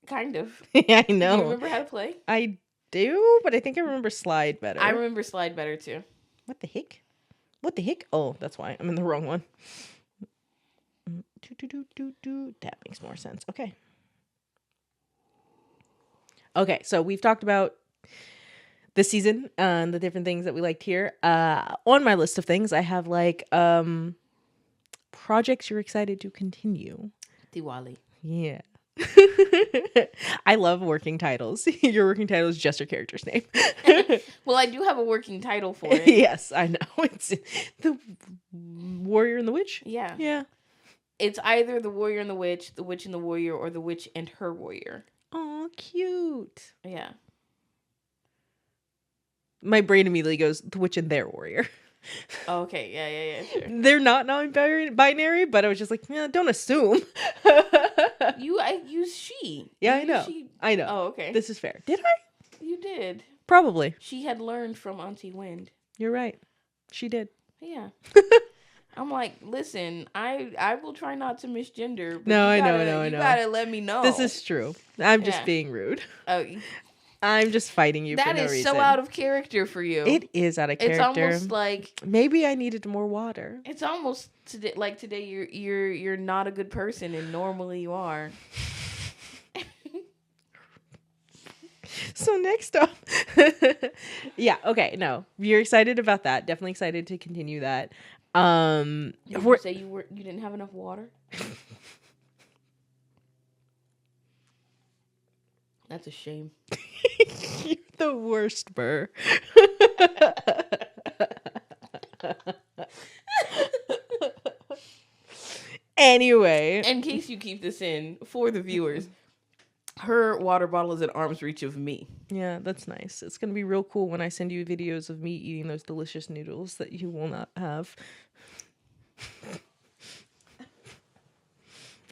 Kind of. Yeah, I know. Do you remember how to play? I do, but I think I remember slide better. I remember slide better too. What the heck? What the heck? Oh, that's why. I'm in the wrong one. That makes more sense. Okay. Okay, so we've talked about this season and the different things that we liked here. On my list of things, I have like projects you're excited to continue. Diwali. Yeah. I love working titles. Your working title is just your character's name. Well, I do have a working title for it. Yes, I know. It's the Warrior and the Witch. Yeah. Yeah. It's either the Warrior and the Witch and the Warrior, or the Witch and her Warrior. Oh, cute. Yeah. My brain immediately goes, the Witch and their Warrior. Oh, okay. Yeah. Sure. They're not non-binary, but I was just like, yeah, don't assume. I use she. Yeah, You I know. She. I know. Oh, okay. This is fair. Did I? You did. Probably. She had learned from Auntie Wind. You're right. She did. Yeah. I'm like, listen, I will try not to misgender. But No, I you know. You gotta let me know. This is true. I'm just Yeah. being rude. Oh, I'm just fighting you for no reason. that is so out of character for you. It is out of character. It's almost like maybe I needed more water. it's almost today. Like today, you're not a good person, and normally you are. So next up, yeah, okay, no, you're excited about that. Definitely excited to continue that. Did you say you didn't have enough water? That's a shame. You're the worst, Burr. Anyway, In case you keep this in for the viewers, her water bottle is at arm's reach of me. yeah, that's nice. It's gonna be real cool when I send you videos of me eating those delicious noodles that you will not have.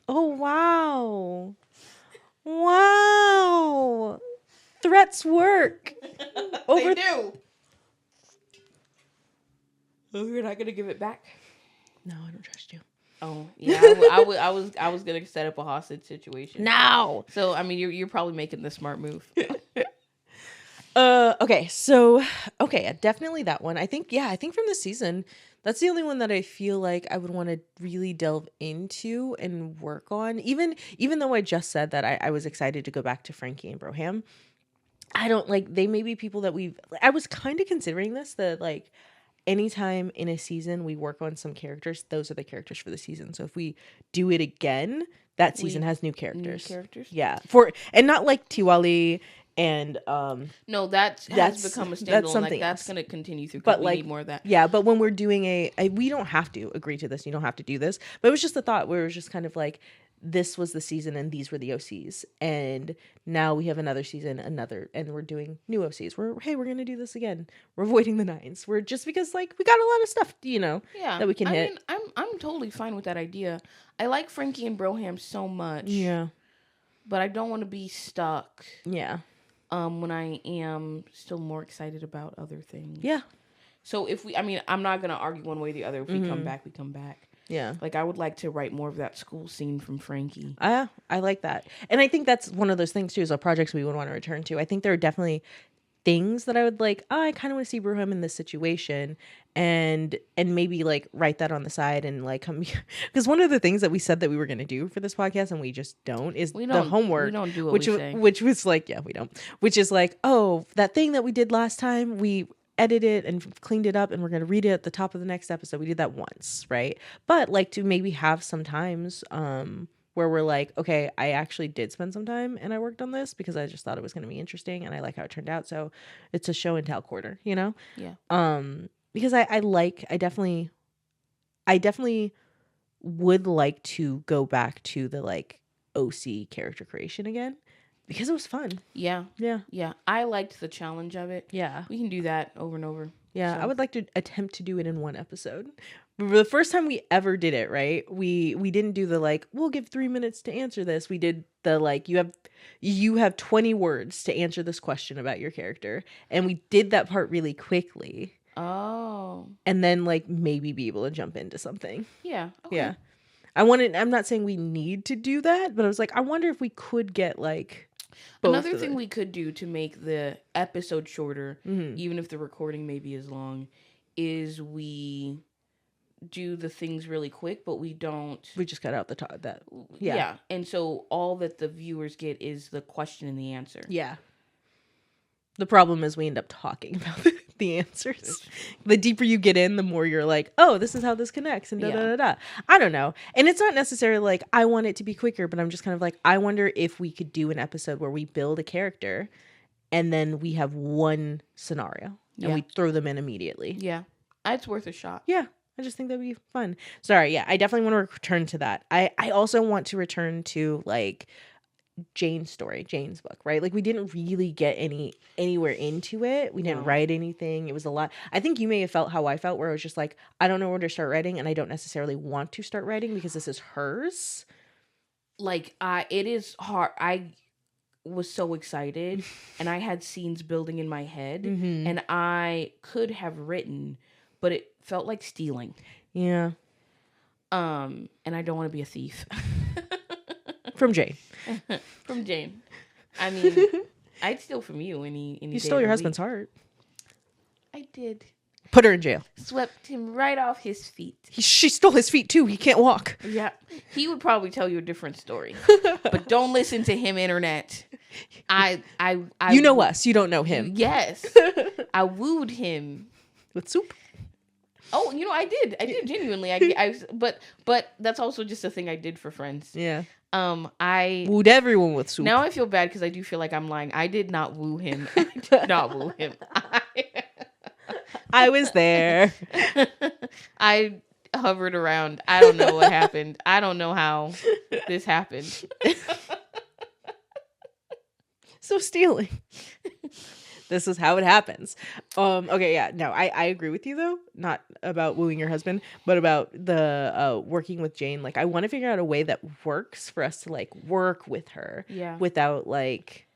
Oh, wow. Wow. Threats work. They do. Oh, you're not gonna give it back? No, I don't trust you. Oh, yeah. I was gonna set up a hostage situation. No. So I mean, you're probably making the smart move. Okay, definitely that one. I think from this season, that's the only one that I feel like I would want to really delve into and work on. Even though I just said that I was excited to go back to Frankie and Broham, I don't like, they may be people that I was kind of considering this, that like anytime in a season we work on some characters, those are the characters for the season. So if we do it again, that season has new characters. Yeah. And not like Tiwali and no, that's become a standalone. That's something that's going to continue through. But we like need more of that. Yeah, but when we're doing we don't have to agree to this. You don't have to do this. But it was just the thought where it was just kind of like, this was the season and these were the OCs, and now we have another season, and we're doing new OCs. We're going to do this again. We're avoiding the 9s. We're just because like we got a lot of stuff, that we can hit. Mean, I'm totally fine with that idea. I like Frankie and Broham so much. Yeah. But I don't want to be stuck. Yeah. When I am still more excited about other things. Yeah. So I'm not gonna argue one way or the other. If we come back, we come back. Yeah. Like I would like to write more of that school scene from Frankie. I like that. And I think that's one of those things too, is our projects we would want to return to. I think there are definitely things that I would like, oh, I kind of want to see Bruham in this situation, and maybe like write that on the side and like come, because one of the things that we said that we were going to do for this podcast and we just don't is the homework. We don't do what which we say. which was like, yeah, we don't. Which is like, oh, that thing that we did last time, we edited it and cleaned it up and we're going to read it at the top of the next episode. We did that once, right? But like to maybe have some times where we're like, okay, I actually did spend some time and I worked on this because I just thought it was going to be interesting and I like how it turned out. So it's a show and tell quarter, you know? Yeah. Because I definitely would like to go back to the like OC character creation again because it was fun. Yeah. Yeah. Yeah. I liked the challenge of it. Yeah. We can do that over and over. Yeah. So. I would like to attempt to do it in one episode. The first time we ever did it, right? We didn't do the like, we'll give 3 minutes to answer this. We did the like, you have 20 words to answer this question about your character. And we did that part really quickly. Oh. And then like maybe be able to jump into something. Yeah. Okay. Yeah. I'm not saying we need to do that, but I was like, I wonder if we could get like both another thing we could do to make the episode shorter, even if the recording may be as long, is we do the things really quick, but we just cut out the top that. Yeah. And so all that the viewers get is the question and the answer. Yeah. The problem is we end up talking about the answers. The deeper you get in, the more you're like, oh, this is how this connects and da da da da. I don't know. And it's not necessarily like I want it to be quicker, but I'm just kind of like, I wonder if we could do an episode where we build a character and then we have one scenario and we throw them in immediately. Yeah. It's worth a shot. Yeah. I just think that'd be fun. Sorry. Yeah. I definitely want to return to that. I also want to return to like Jane's book, right? Like we didn't really get anywhere into it. We didn't write anything. It was a lot. I think you may have felt how I felt, where I was just like, I don't know where to start writing and I don't necessarily want to start writing because this is hers. Like it is hard. I was so excited and I had scenes building in my head and I could have written, but it felt like stealing. Yeah. And I don't want to be a thief. From Jane. From Jane. I mean, I'd steal from you any You stole your husband's heart. I did. Put her in jail. Swept him right off his feet. She stole his feet too. He can't walk. Yeah. He would probably tell you a different story. But don't listen to him, internet. You know us. You don't know him. Yes. I wooed him. With soup. Oh, I did genuinely. But that's also just a thing I did for friends. Yeah. I wooed everyone with soup. Now I feel bad because I do feel like I'm lying. I did not woo him. I did not woo him. I was there. I hovered around. I don't know what happened. I don't know how this happened. So stealing. This is how it happens. Okay, yeah. No, I agree with you though. Not about wooing your husband, but about the working with Jane. Like I want to figure out a way that works for us to like work with her. Yeah. Without like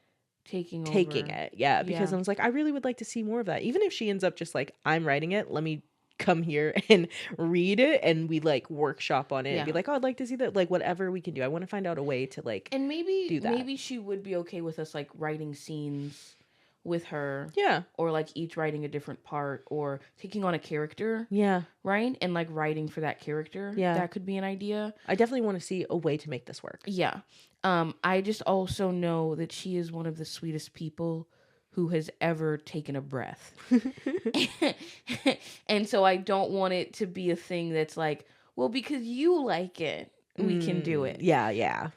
taking it. Yeah. Because I was like, I really would like to see more of that. Even if she ends up just like, I'm writing it, let me come here and read it and we like workshop on it and be like, oh, I'd like to see that, like whatever we can do. I want to find out a way to like and maybe do that. Maybe she would be okay with us like writing scenes with her. Yeah. Or like each writing a different part or taking on a character. Yeah. Right? And like writing for that character. Yeah. That could be an idea. I definitely want to see a way to make this work. Yeah. I just also know that she is one of the sweetest people who has ever taken a breath. And so I don't want it to be a thing that's like, well, because you like it, we can do it. Yeah, yeah.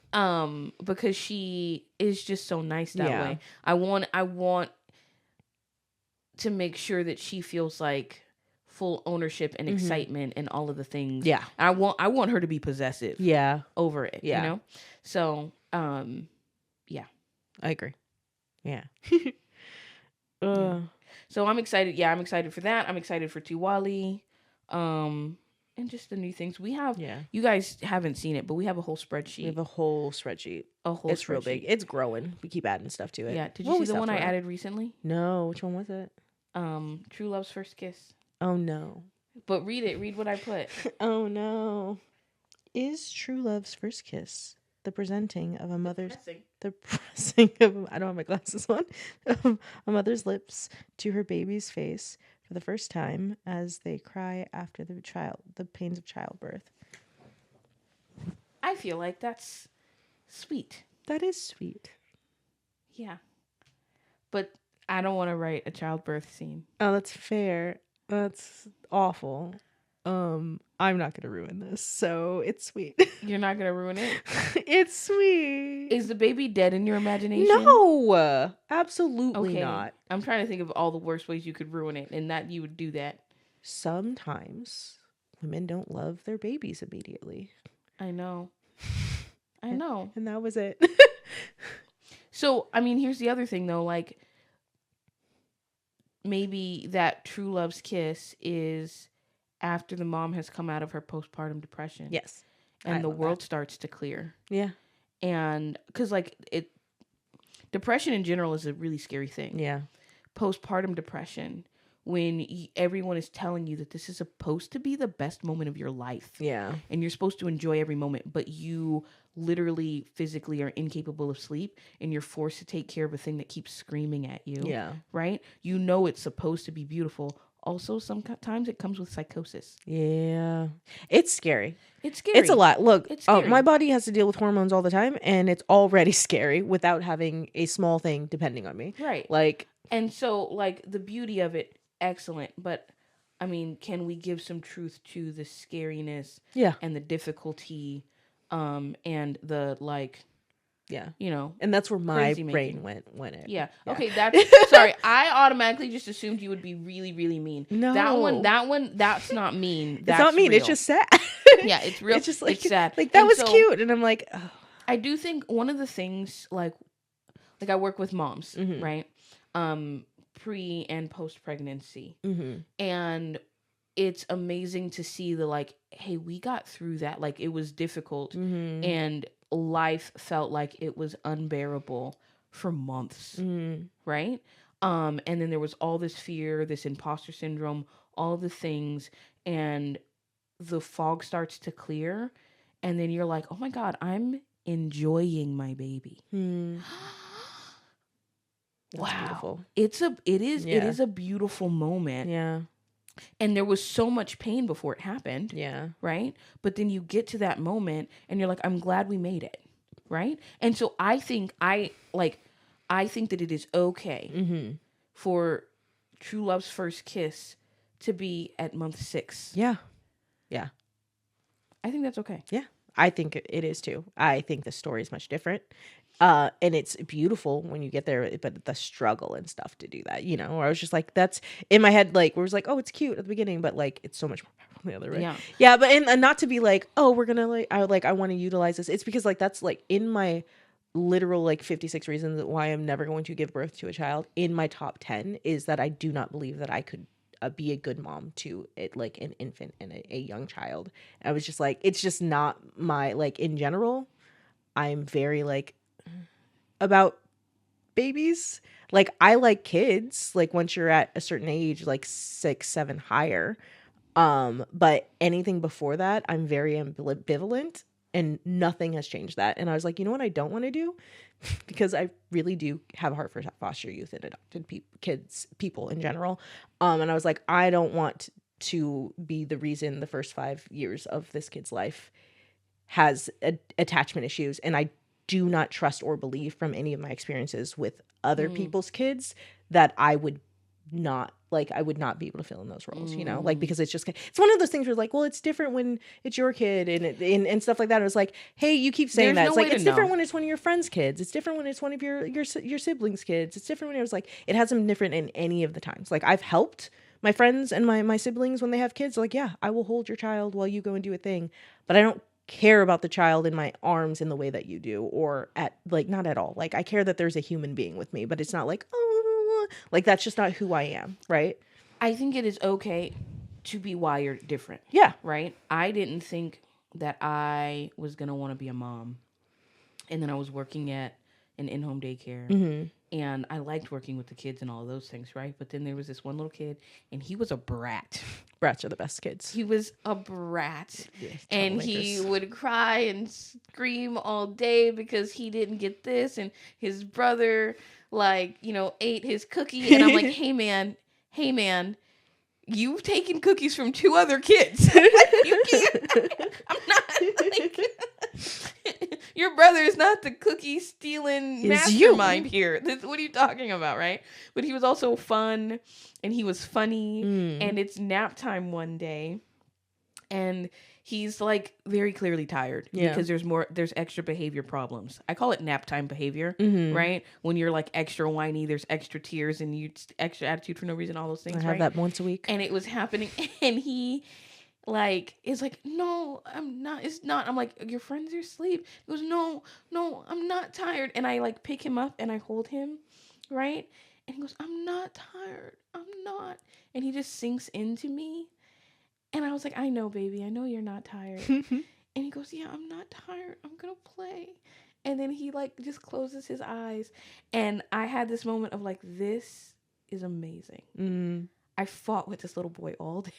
Because she is just so nice that way. I want to make sure that she feels like full ownership and excitement and all of the things. Yeah. I want her to be possessive. Yeah. Over it. Yeah. You know? So, yeah. I agree. Yeah. So I'm excited. Yeah, I'm excited for that. I'm excited for Tiwali. And just the new things we have. Yeah. You guys haven't seen it, but we have a whole spreadsheet. We have a whole spreadsheet. It's real big. It's growing. We keep adding stuff to it. Yeah. Did you see the one I added recently? No. Which one was it? True Love's First Kiss. Oh no. But read it. Read what I put. Oh no. Is True Love's First Kiss the presenting of a mother's Depressing. the pressing of I don't have my glasses on of a mother's lips to her baby's face for the first time as they cry after the pains of childbirth. I feel like that's sweet. That is sweet. Yeah. But I don't want to write a childbirth scene. Oh, that's fair. That's awful. I'm not gonna ruin this, so it's sweet. You're not going to ruin it? It's sweet. Is the baby dead in your imagination? No, absolutely Okay. not. I'm trying to think of all the worst ways you could ruin it and that you would do that. Sometimes women don't love their babies immediately, I know. I know. and that was it. So, I mean, here's the other thing though, like maybe that true love's kiss is after the mom has come out of her postpartum depression. Yes, And I the love world that. starts to clear. Yeah, And cuz like depression in general is a really scary thing. yeah, Postpartum depression, when everyone is telling you that this is supposed to be the best moment of your life yeah, and you're supposed to enjoy every moment, but you literally physically are incapable of sleep and you're forced to take care of a thing that keeps screaming at you. yeah, Right? You know it's supposed to be beautiful. Also, sometimes it comes with psychosis. yeah. It's scary. It's scary. It's a lot. Look, It's scary. my body has to deal with hormones all the time, and it's already scary without having a small thing depending on me. Right. Like, And so, like, the beauty of it, excellent. But, I mean, can we give some truth to the scariness yeah, and the difficulty and the, like, yeah. you know, And that's where my Crazy brain making. went it. yeah. Yeah. Okay, that's, sorry. I automatically just assumed you would be really, really mean. No. That one, that's not mean. It's That's not mean. It's real. just sad. Yeah, it's real. It's just like it's sad. Like that And was so, cute, and I'm like, oh. I do think one of the things, like I work with moms, Mhm. right? Pre and post pregnancy. Mm-hmm. And it's amazing to see the like, hey, we got through that. Like it was difficult Mm-hmm. and life felt like it was unbearable for months, Mm-hmm. right? And then there was all this fear, this imposter syndrome, all the things, and the fog starts to clear, and then you're like, oh my God, I'm enjoying my baby. Mm-hmm. That's Wow. beautiful. It is Yeah. a beautiful moment. Yeah. And there was so much pain before it happened, Yeah. right? But then you get to that moment and you're like, I'm glad we made it, right? And so I think that it is okay Mm-hmm. for true love's first kiss to be at month 6. Yeah. Yeah. I think that's okay. Yeah. I think it is too. I think the story is much different. And it's beautiful when you get there, but the struggle and stuff to do that, or I was just like, that's in my head, like, where it was like, oh, it's cute at the beginning, but like, it's so much more powerful the other way. Yeah. Yeah. But, and not to be like, oh, we're going to I want to utilize this. It's because like, that's like in my literal, like 56 reasons why I'm never going to give birth to a child, in my top 10 is that I do not believe that I could be a good mom to it, like an infant and a young child. I was just like, it's just not my, like, in general, I'm very like about babies. Like I like kids, like once you're at a certain age, like 6, 7 higher. But anything before that, I'm very ambivalent, and nothing has changed that. And I was like, you know what I don't want to do? Because I really do have a heart for foster youth and adopted people in general. And I was like, I don't want to be the reason the first 5 years of this kid's life has attachment issues. And I do not trust or believe from any of my experiences with other people's kids that I would not be able to fill in those roles, like, because it's one of those things where like, well, it's different when it's your kid and stuff like that. It was like, hey, you keep saying There's that. no It's like, way to it's different know. when it's one of your friends' kids. It's different when it's one of your siblings' kids. It's different when it was like, it hasn't been different in any of the times. Like I've helped my friends and my siblings when they have kids. Like, yeah, I will hold your child while you go and do a thing, but I don't care about the child in my arms in the way that you do, or not at all. Like I care that there's a human being with me, but it's not like, oh, like that's just not who I am, right? I think it is okay to be wired different. Yeah. Right? I didn't think that I was going to want to be a mom. And then I was working at an in-home daycare. Mm-hmm. and I liked working with the kids and all of those things, right? But then there was this one little kid, and he was a brat. Brats are the best kids. He was a brat. Yeah, And he would cry and scream all day because he didn't get this, and his brother, like, you know, ate his cookie. And I'm like, hey man, you've taken cookies from 2 other kids. You can't. I'm not like, your brother is not the cookie stealing mastermind here. What are you talking about, right? But he was also fun, and he was funny. And it's nap time one day, and he's like very clearly tired because there's extra behavior problems. I call it nap time behavior, right? When you're like extra whiny, there's extra tears, and you extra attitude for no reason, all those things. I have that once a week. And it was happening, and he like is like, no, I'm not. It's not. I'm like, your friends are asleep. He goes, no, I'm not tired. And I like pick him up and I hold him, right? And he goes, I'm not tired. I'm not. And he just sinks into me. And I was like, I know, baby. I know you're not tired. And he goes, yeah, I'm not tired. I'm going to play. And then he like just closes his eyes. And I had this moment of like, this is amazing. I fought with this little boy all day.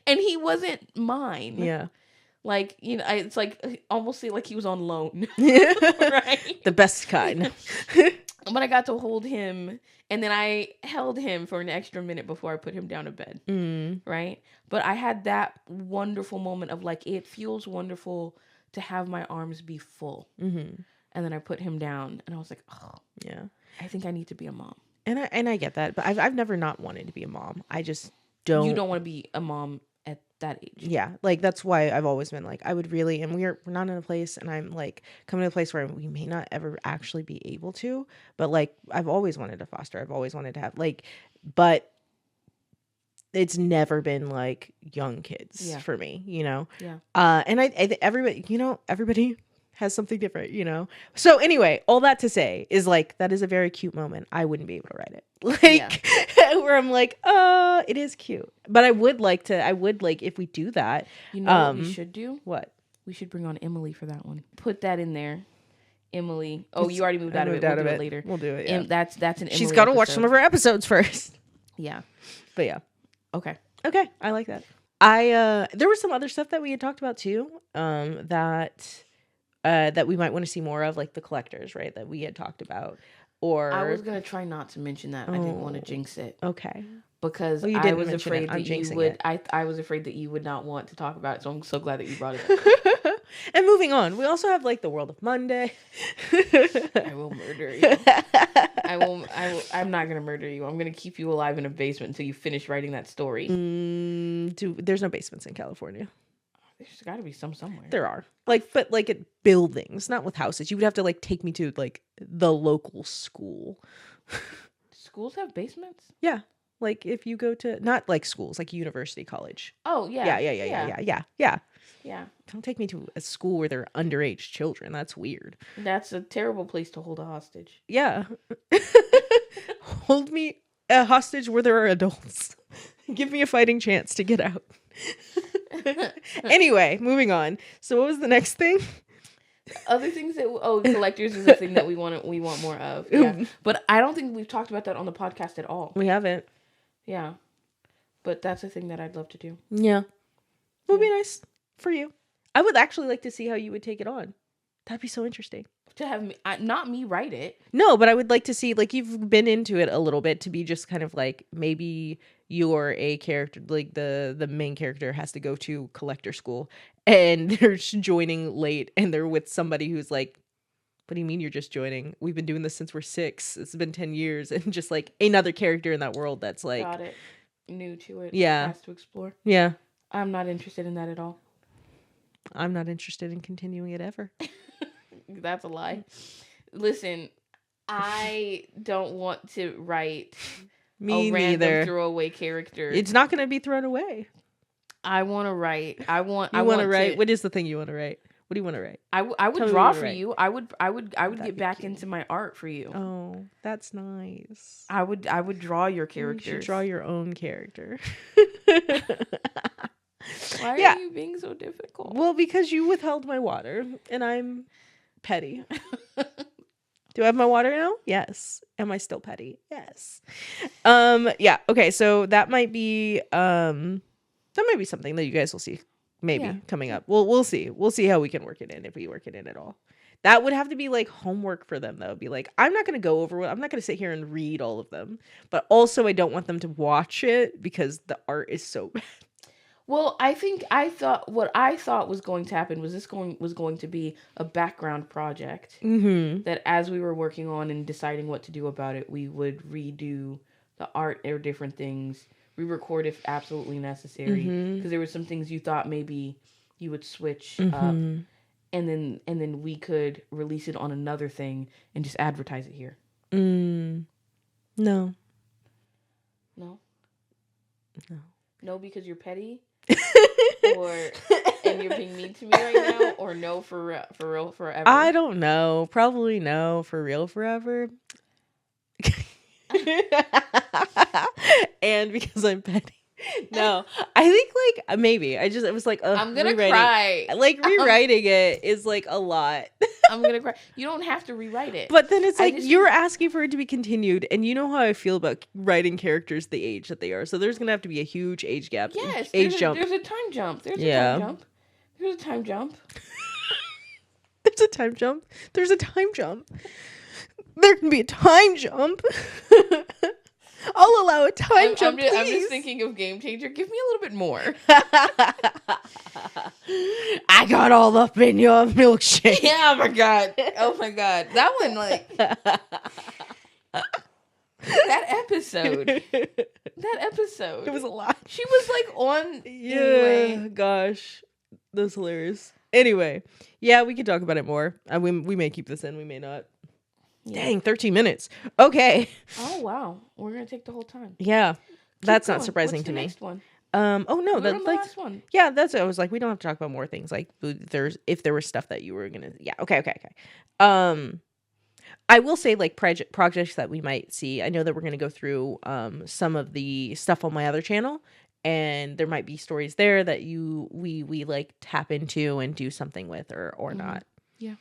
And he wasn't mine. Yeah. Like, you know, it's like almost like he was on loan. Right? The best kind. But I got to hold him, and then I held him for an extra minute before I put him down to bed. Right? But I had that wonderful moment of like, it feels wonderful to have my arms be full. And then I put him down, and I was like, oh, yeah, I think I need to be a mom. And I get that, but I've never not wanted to be a mom. I just don't. You don't want to be a mom at that age. Yeah, like that's why I've always been like, I would really, and we're not in a place, and I'm like coming to a place where we may not ever actually be able to, but like I've always wanted to foster. I've always wanted to have like, but it's never been like young kids for me, you know? Yeah. And I everybody, you know, everybody has something different, you know? So anyway, all that to say is like, that is a very cute moment. I wouldn't be able to write it. Like, where I'm like, it is cute. But I would like, if we do that. You know what we should do? What? We should bring on Emily for that one. Put that in there. Emily. Oh, you already moved out of it. We'll do it later. We'll do it, yeah. That's an Emily She's got to watch episode. some of her episodes first. Yeah. But yeah. Okay. I like that. There was some other stuff that we had talked about too, that we might want to see more of, like the collectors, right? That we had talked about. Or I was gonna try not to mention that. I didn't want to jinx it. Okay. Because well, I was afraid that you would. I was afraid that you would not want to talk about it. So I'm so glad that you brought it up. And moving on, we also have like the World of Monday. I will murder you. I'm not gonna murder you. I'm gonna keep you alive in a basement until you finish writing that story. There's no basements in California. There's got to be some somewhere. There are. Like, but like at buildings, not with houses. You would have to like take me to like the local school. Schools have basements? Yeah. Like if you go to, not like schools, like university, college. Oh, yeah. Yeah. Don't take me to a school where there are underage children. That's weird. That's a terrible place to hold a hostage. Yeah. Hold me a hostage where there are adults. Give me a fighting chance to get out. Anyway, moving on. So what was the next thing? Other things that collectors is a thing that we want more of. Yeah. But I don't think we've talked about that on the podcast at all. We haven't. Yeah. But that's a thing that I'd love to do. Yeah. It would be nice for you. I would actually like to see how you would take it on. That'd be so interesting. To have me, not me write it. No, but I would like to see, like, you've been into it a little bit, to be just kind of like, maybe you're a character, like the main character has to go to collector school and they're joining late and they're with somebody who's like, what do you mean you're just joining? We've been doing this since we're 6. It's been 10 years. And just like another character in that world that's like, got it. New to it. Yeah. Has to explore. Yeah. I'm not interested in that at all. I'm not interested in continuing it ever. That's a lie. Listen, I don't want to write Me a neither. random throwaway character. It's not going to be thrown away. I want to write. You want to write? What is the thing you want to write? What do you want to write? I would draw for you. I would get back into my art for you. Oh, that's nice. I would draw your characters. You should draw your own character. Why are you being so difficult? Well, because you withheld my water, and I'm Petty. Do I have my water now? Yes. Am I still petty? Yes. Yeah. Okay. So that might be something that you guys will see maybe coming up. We'll see. We'll see how we can work it in, if we work it in at all. That would have to be like homework for them though. Be like, I'm not going to go over I'm not going to sit here and read all of them. But also I don't want them to watch it because the art is so bad. Well, what I thought was going to happen was was going to be a background project that as we were working on and deciding what to do about it, we would redo the art or different things, re-record if absolutely necessary, because there were some things you thought maybe you would switch up, and then we could release it on another thing and just advertise it here. No, because you're petty. And you're being mean to me right now, or no for real forever? I don't know. Probably no for real forever. And because I'm petty. No, I think like maybe it was like I'm gonna cry. Like rewriting it is like a lot. I'm gonna cry. You don't have to rewrite it. But then it's like you're asking for it to be continued, and you know how I feel about writing characters the age that they are. So there's gonna have to be a huge age gap. Yes, age jump. There's a time jump. There's a time jump. There's a time jump. There's a time jump. There's a time jump. There can be a time jump. I'll allow a time jump, please. I'm just thinking of Game Changer. Give me a little bit more. I got all up in your milkshake. Yeah, oh my god. That one, like... that episode. It was a lot. She was like on... Yeah, anyway. Gosh. That's hilarious. Anyway, yeah, we could talk about it more. We may keep this in, we may not. Yeah. Dang, 13 minutes. Okay. Oh, wow. We're going to take the whole time. Yeah. That's not surprising to me. Next one? Oh no, that's like last one. Yeah, that's what I was like, we don't have to talk about more things. Like if there was stuff that you were going to okay. I will say like projects that we might see. I know that we're going to go through some of the stuff on my other channel, and there might be stories there that we like tap into and do something with or not. Yeah.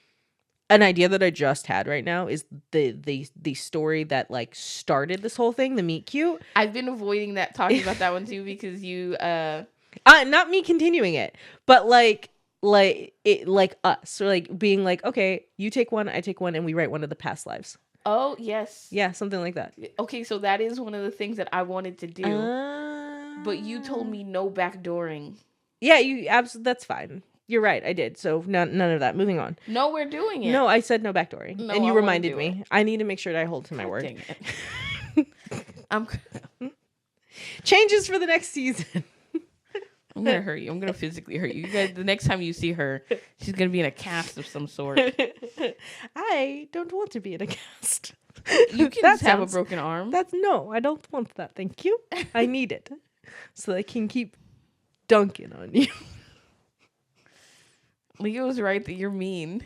An idea that I just had right now is the story that like started this whole thing, the meet cute. I've been avoiding talking about that one too because you not me continuing it, but like us, or like being like, okay, you take one, I take one, and we write one of the past lives. Oh yes. Yeah, something like that. Okay, so that is one of the things that I wanted to do. But you told me no backdooring. Yeah, that's fine. You're right, I did. So none of that. Moving on. No, we're doing it. No, I said no backdooring. No, and you reminded me. I need to make sure that I hold to my word. Dang it. Changes for the next season. I'm going to hurt you. I'm going to physically hurt you. You guys, the next time you see her, she's going to be in a cast of some sort. I don't want to be in a cast. You can just have a broken arm. No, I don't want that. Thank you. I need it so I can keep dunking on you. Leo was right that you're mean.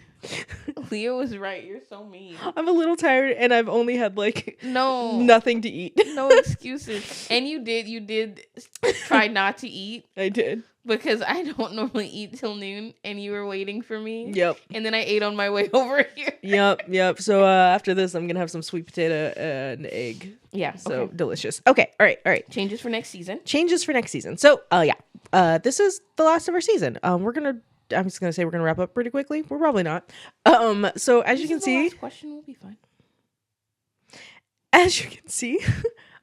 Leo was right. You're so mean. I'm a little tired, and I've only had like nothing to eat. No excuses. And you did try not to eat. I did. Because I don't normally eat till noon, and you were waiting for me. Yep. And then I ate on my way over here. Yep. So after this, I'm gonna have some sweet potato and egg. Yeah. So delicious. Okay. All right. Changes for next season. So this is the last of our season. I'm just gonna say we're gonna wrap up pretty quickly. We're probably not. So as you can see, last question will be fine. As you can see,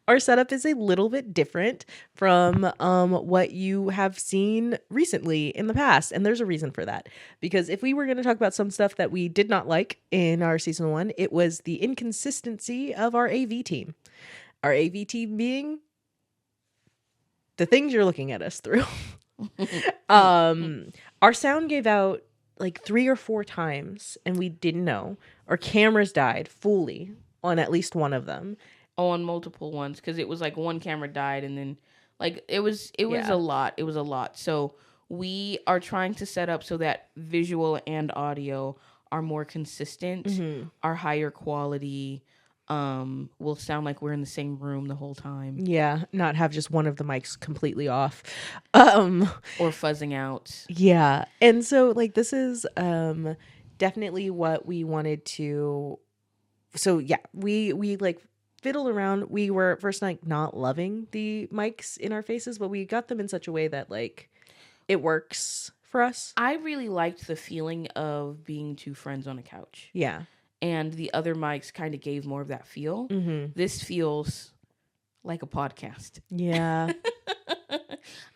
our setup is a little bit different from what you have seen recently in the past, and there's a reason for that. Because if we were gonna talk about some stuff that we did not like in our season 1, it was the inconsistency of our AV team. Our AV team being the things you're looking at us through. Our sound gave out like 3 or 4 times, and we didn't know. Our cameras died fully on at least one of them. On multiple ones, because it was like one camera died, and then like it was a lot. It was a lot. So we are trying to set up so that visual and audio are more consistent, are higher quality. Will sound like we're in the same room the whole time. Yeah, not have just one of the mics completely off. Or fuzzing out. Yeah. And so like this is definitely what we wanted to. So yeah, we like fiddled around. We were at first like not loving the mics in our faces, but we got them in such a way that like it works for us. I really liked the feeling of being two friends on a couch. Yeah. And the other mics kind of gave more of that feel. This feels like a podcast. Yeah.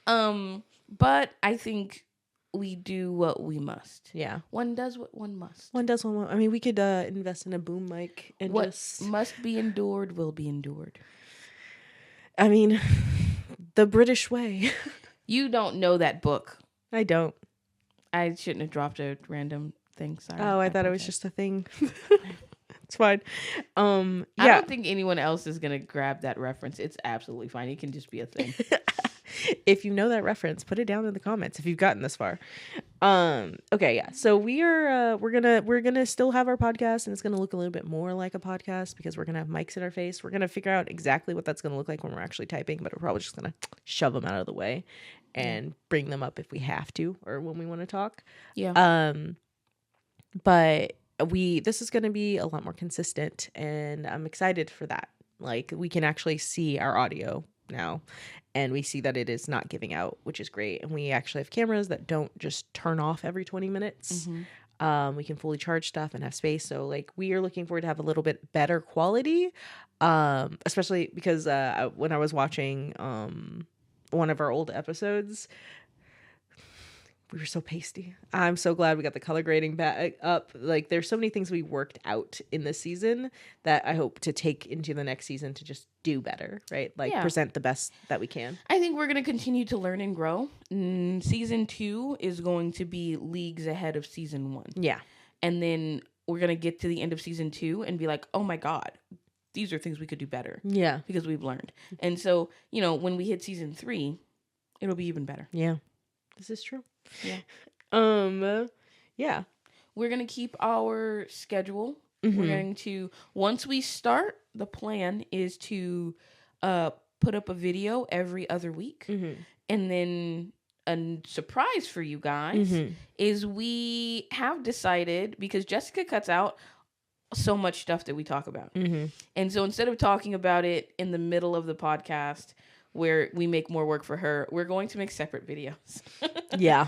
But I think we do what we must. Yeah. One does what one must. One does one. I mean, we could invest in a boom mic and What just. must be endured will be endured. I mean, the British way. You don't know that book. I don't. I shouldn't have dropped a random thing. Sorry. Oh, I thought it was apologize. just a thing. It's fine. I Yeah. don't think anyone else is gonna grab that reference. It's absolutely fine. It can just be a thing. If you know that reference, put it down in the comments if you've gotten this far. Okay, yeah. So we're gonna still have our podcast, and it's gonna look a little bit more like a podcast because we're gonna have mics in our face. We're gonna figure out exactly what that's gonna look like when we're actually typing, but we're probably just gonna shove them out of the way and bring them up if we have to or when we want to talk. Yeah. But this is gonna be a lot more consistent, and I'm excited for that. Like we can actually see our audio now, and we see that it is not giving out, which is great. And we actually have cameras that don't just turn off every 20 minutes. We can fully charge stuff and have space. So like we are looking forward to have a little bit better quality, especially because when I was watching one of our old episodes, we were so pasty. I'm so glad we got the color grading back up. Like there's so many things we worked out in this season that I hope to take into the next season to just do better, right? Like present the best that we can. I think we're going to continue to learn and grow. Season 2 is going to be leagues ahead of season 1. Yeah. And then we're going to get to the end of season 2 and be like, oh my God, these are things we could do better. Yeah. Because we've learned. And so, when we hit season 3, it'll be even better. Yeah. This is true. Yeah. Yeah. We're going to keep our schedule. We're going to, once we start, the plan is to put up a video every other week. And then a surprise for you guys is we have decided, because Jessica cuts out so much stuff that we talk about. And so instead of talking about it in the middle of the podcast where we make more work for her, we're going to make separate videos. Yeah.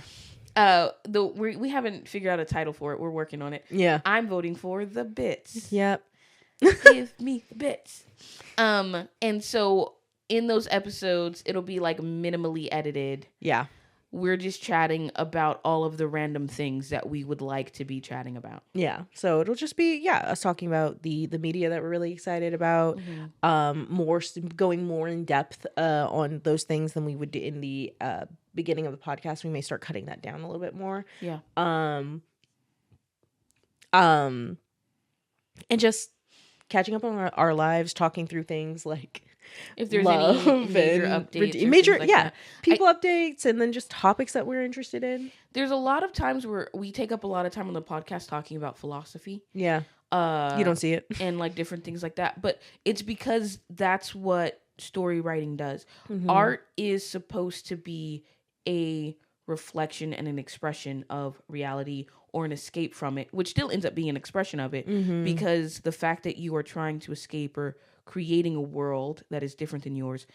We haven't figured out a title for it. We're working on it. Yeah. I'm voting for the bits. Yep. Give me the bits. And so in those episodes, it'll be like minimally edited. Yeah. We're just chatting about all of the random things that we would like to be chatting about. Yeah. So it'll just be, us talking about the media that we're really excited about, going more in depth on those things than we would do in the beginning of the podcast. We may start cutting that down a little bit more. Yeah. And just catching up on our lives, talking through things like if there's any major updates, people updates, and then just topics that we're interested in. There's a lot of times where we take up a lot of time on the podcast talking about philosophy. Yeah. You don't see it. And like different things like that. But it's because that's what story writing does. Art is supposed to be a reflection and an expression of reality or an escape from it, which still ends up being an expression of it, because the fact that you are trying to escape or creating a world that is different than yours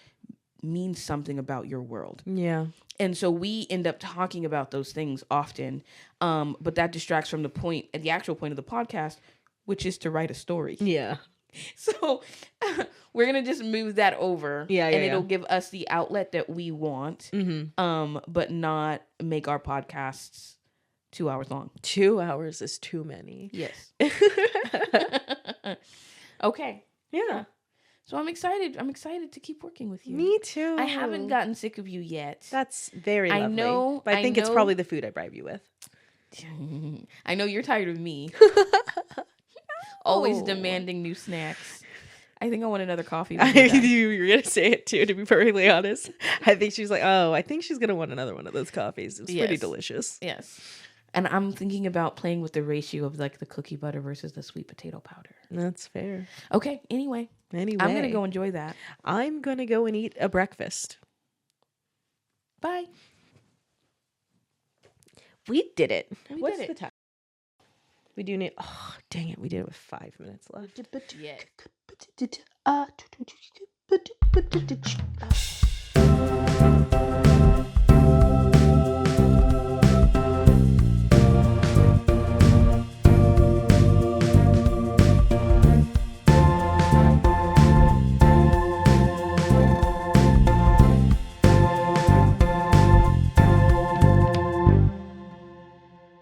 means something about your world. Yeah. And so we end up talking about those things often, but that distracts from the actual point of the podcast, which is to write a story. Yeah. So we're going to just move that over, and it'll give us the outlet that we want, but not make our podcasts 2 hours long. 2 hours is too many. Yes. Okay. Yeah. So I'm excited. I'm excited to keep working with you. Me too. I haven't gotten sick of you yet. That's very lovely. I know. But I think it's probably the food I bribe you with. I know you're tired of me. Always demanding new snacks. I think I want another coffee. I knew you were going to say it too, to be perfectly honest. I think she's like, I think she's going to want another one of those coffees. It's pretty delicious. Yes. And I'm thinking about playing with the ratio of like the cookie butter versus the sweet potato powder. That's fair. Okay. Anyway. I'm going to go enjoy that. I'm going to go and eat a breakfast. Bye. We did it. We did it. The time? We do need. Oh, dang it! We did it with 5 minutes left. Yeah.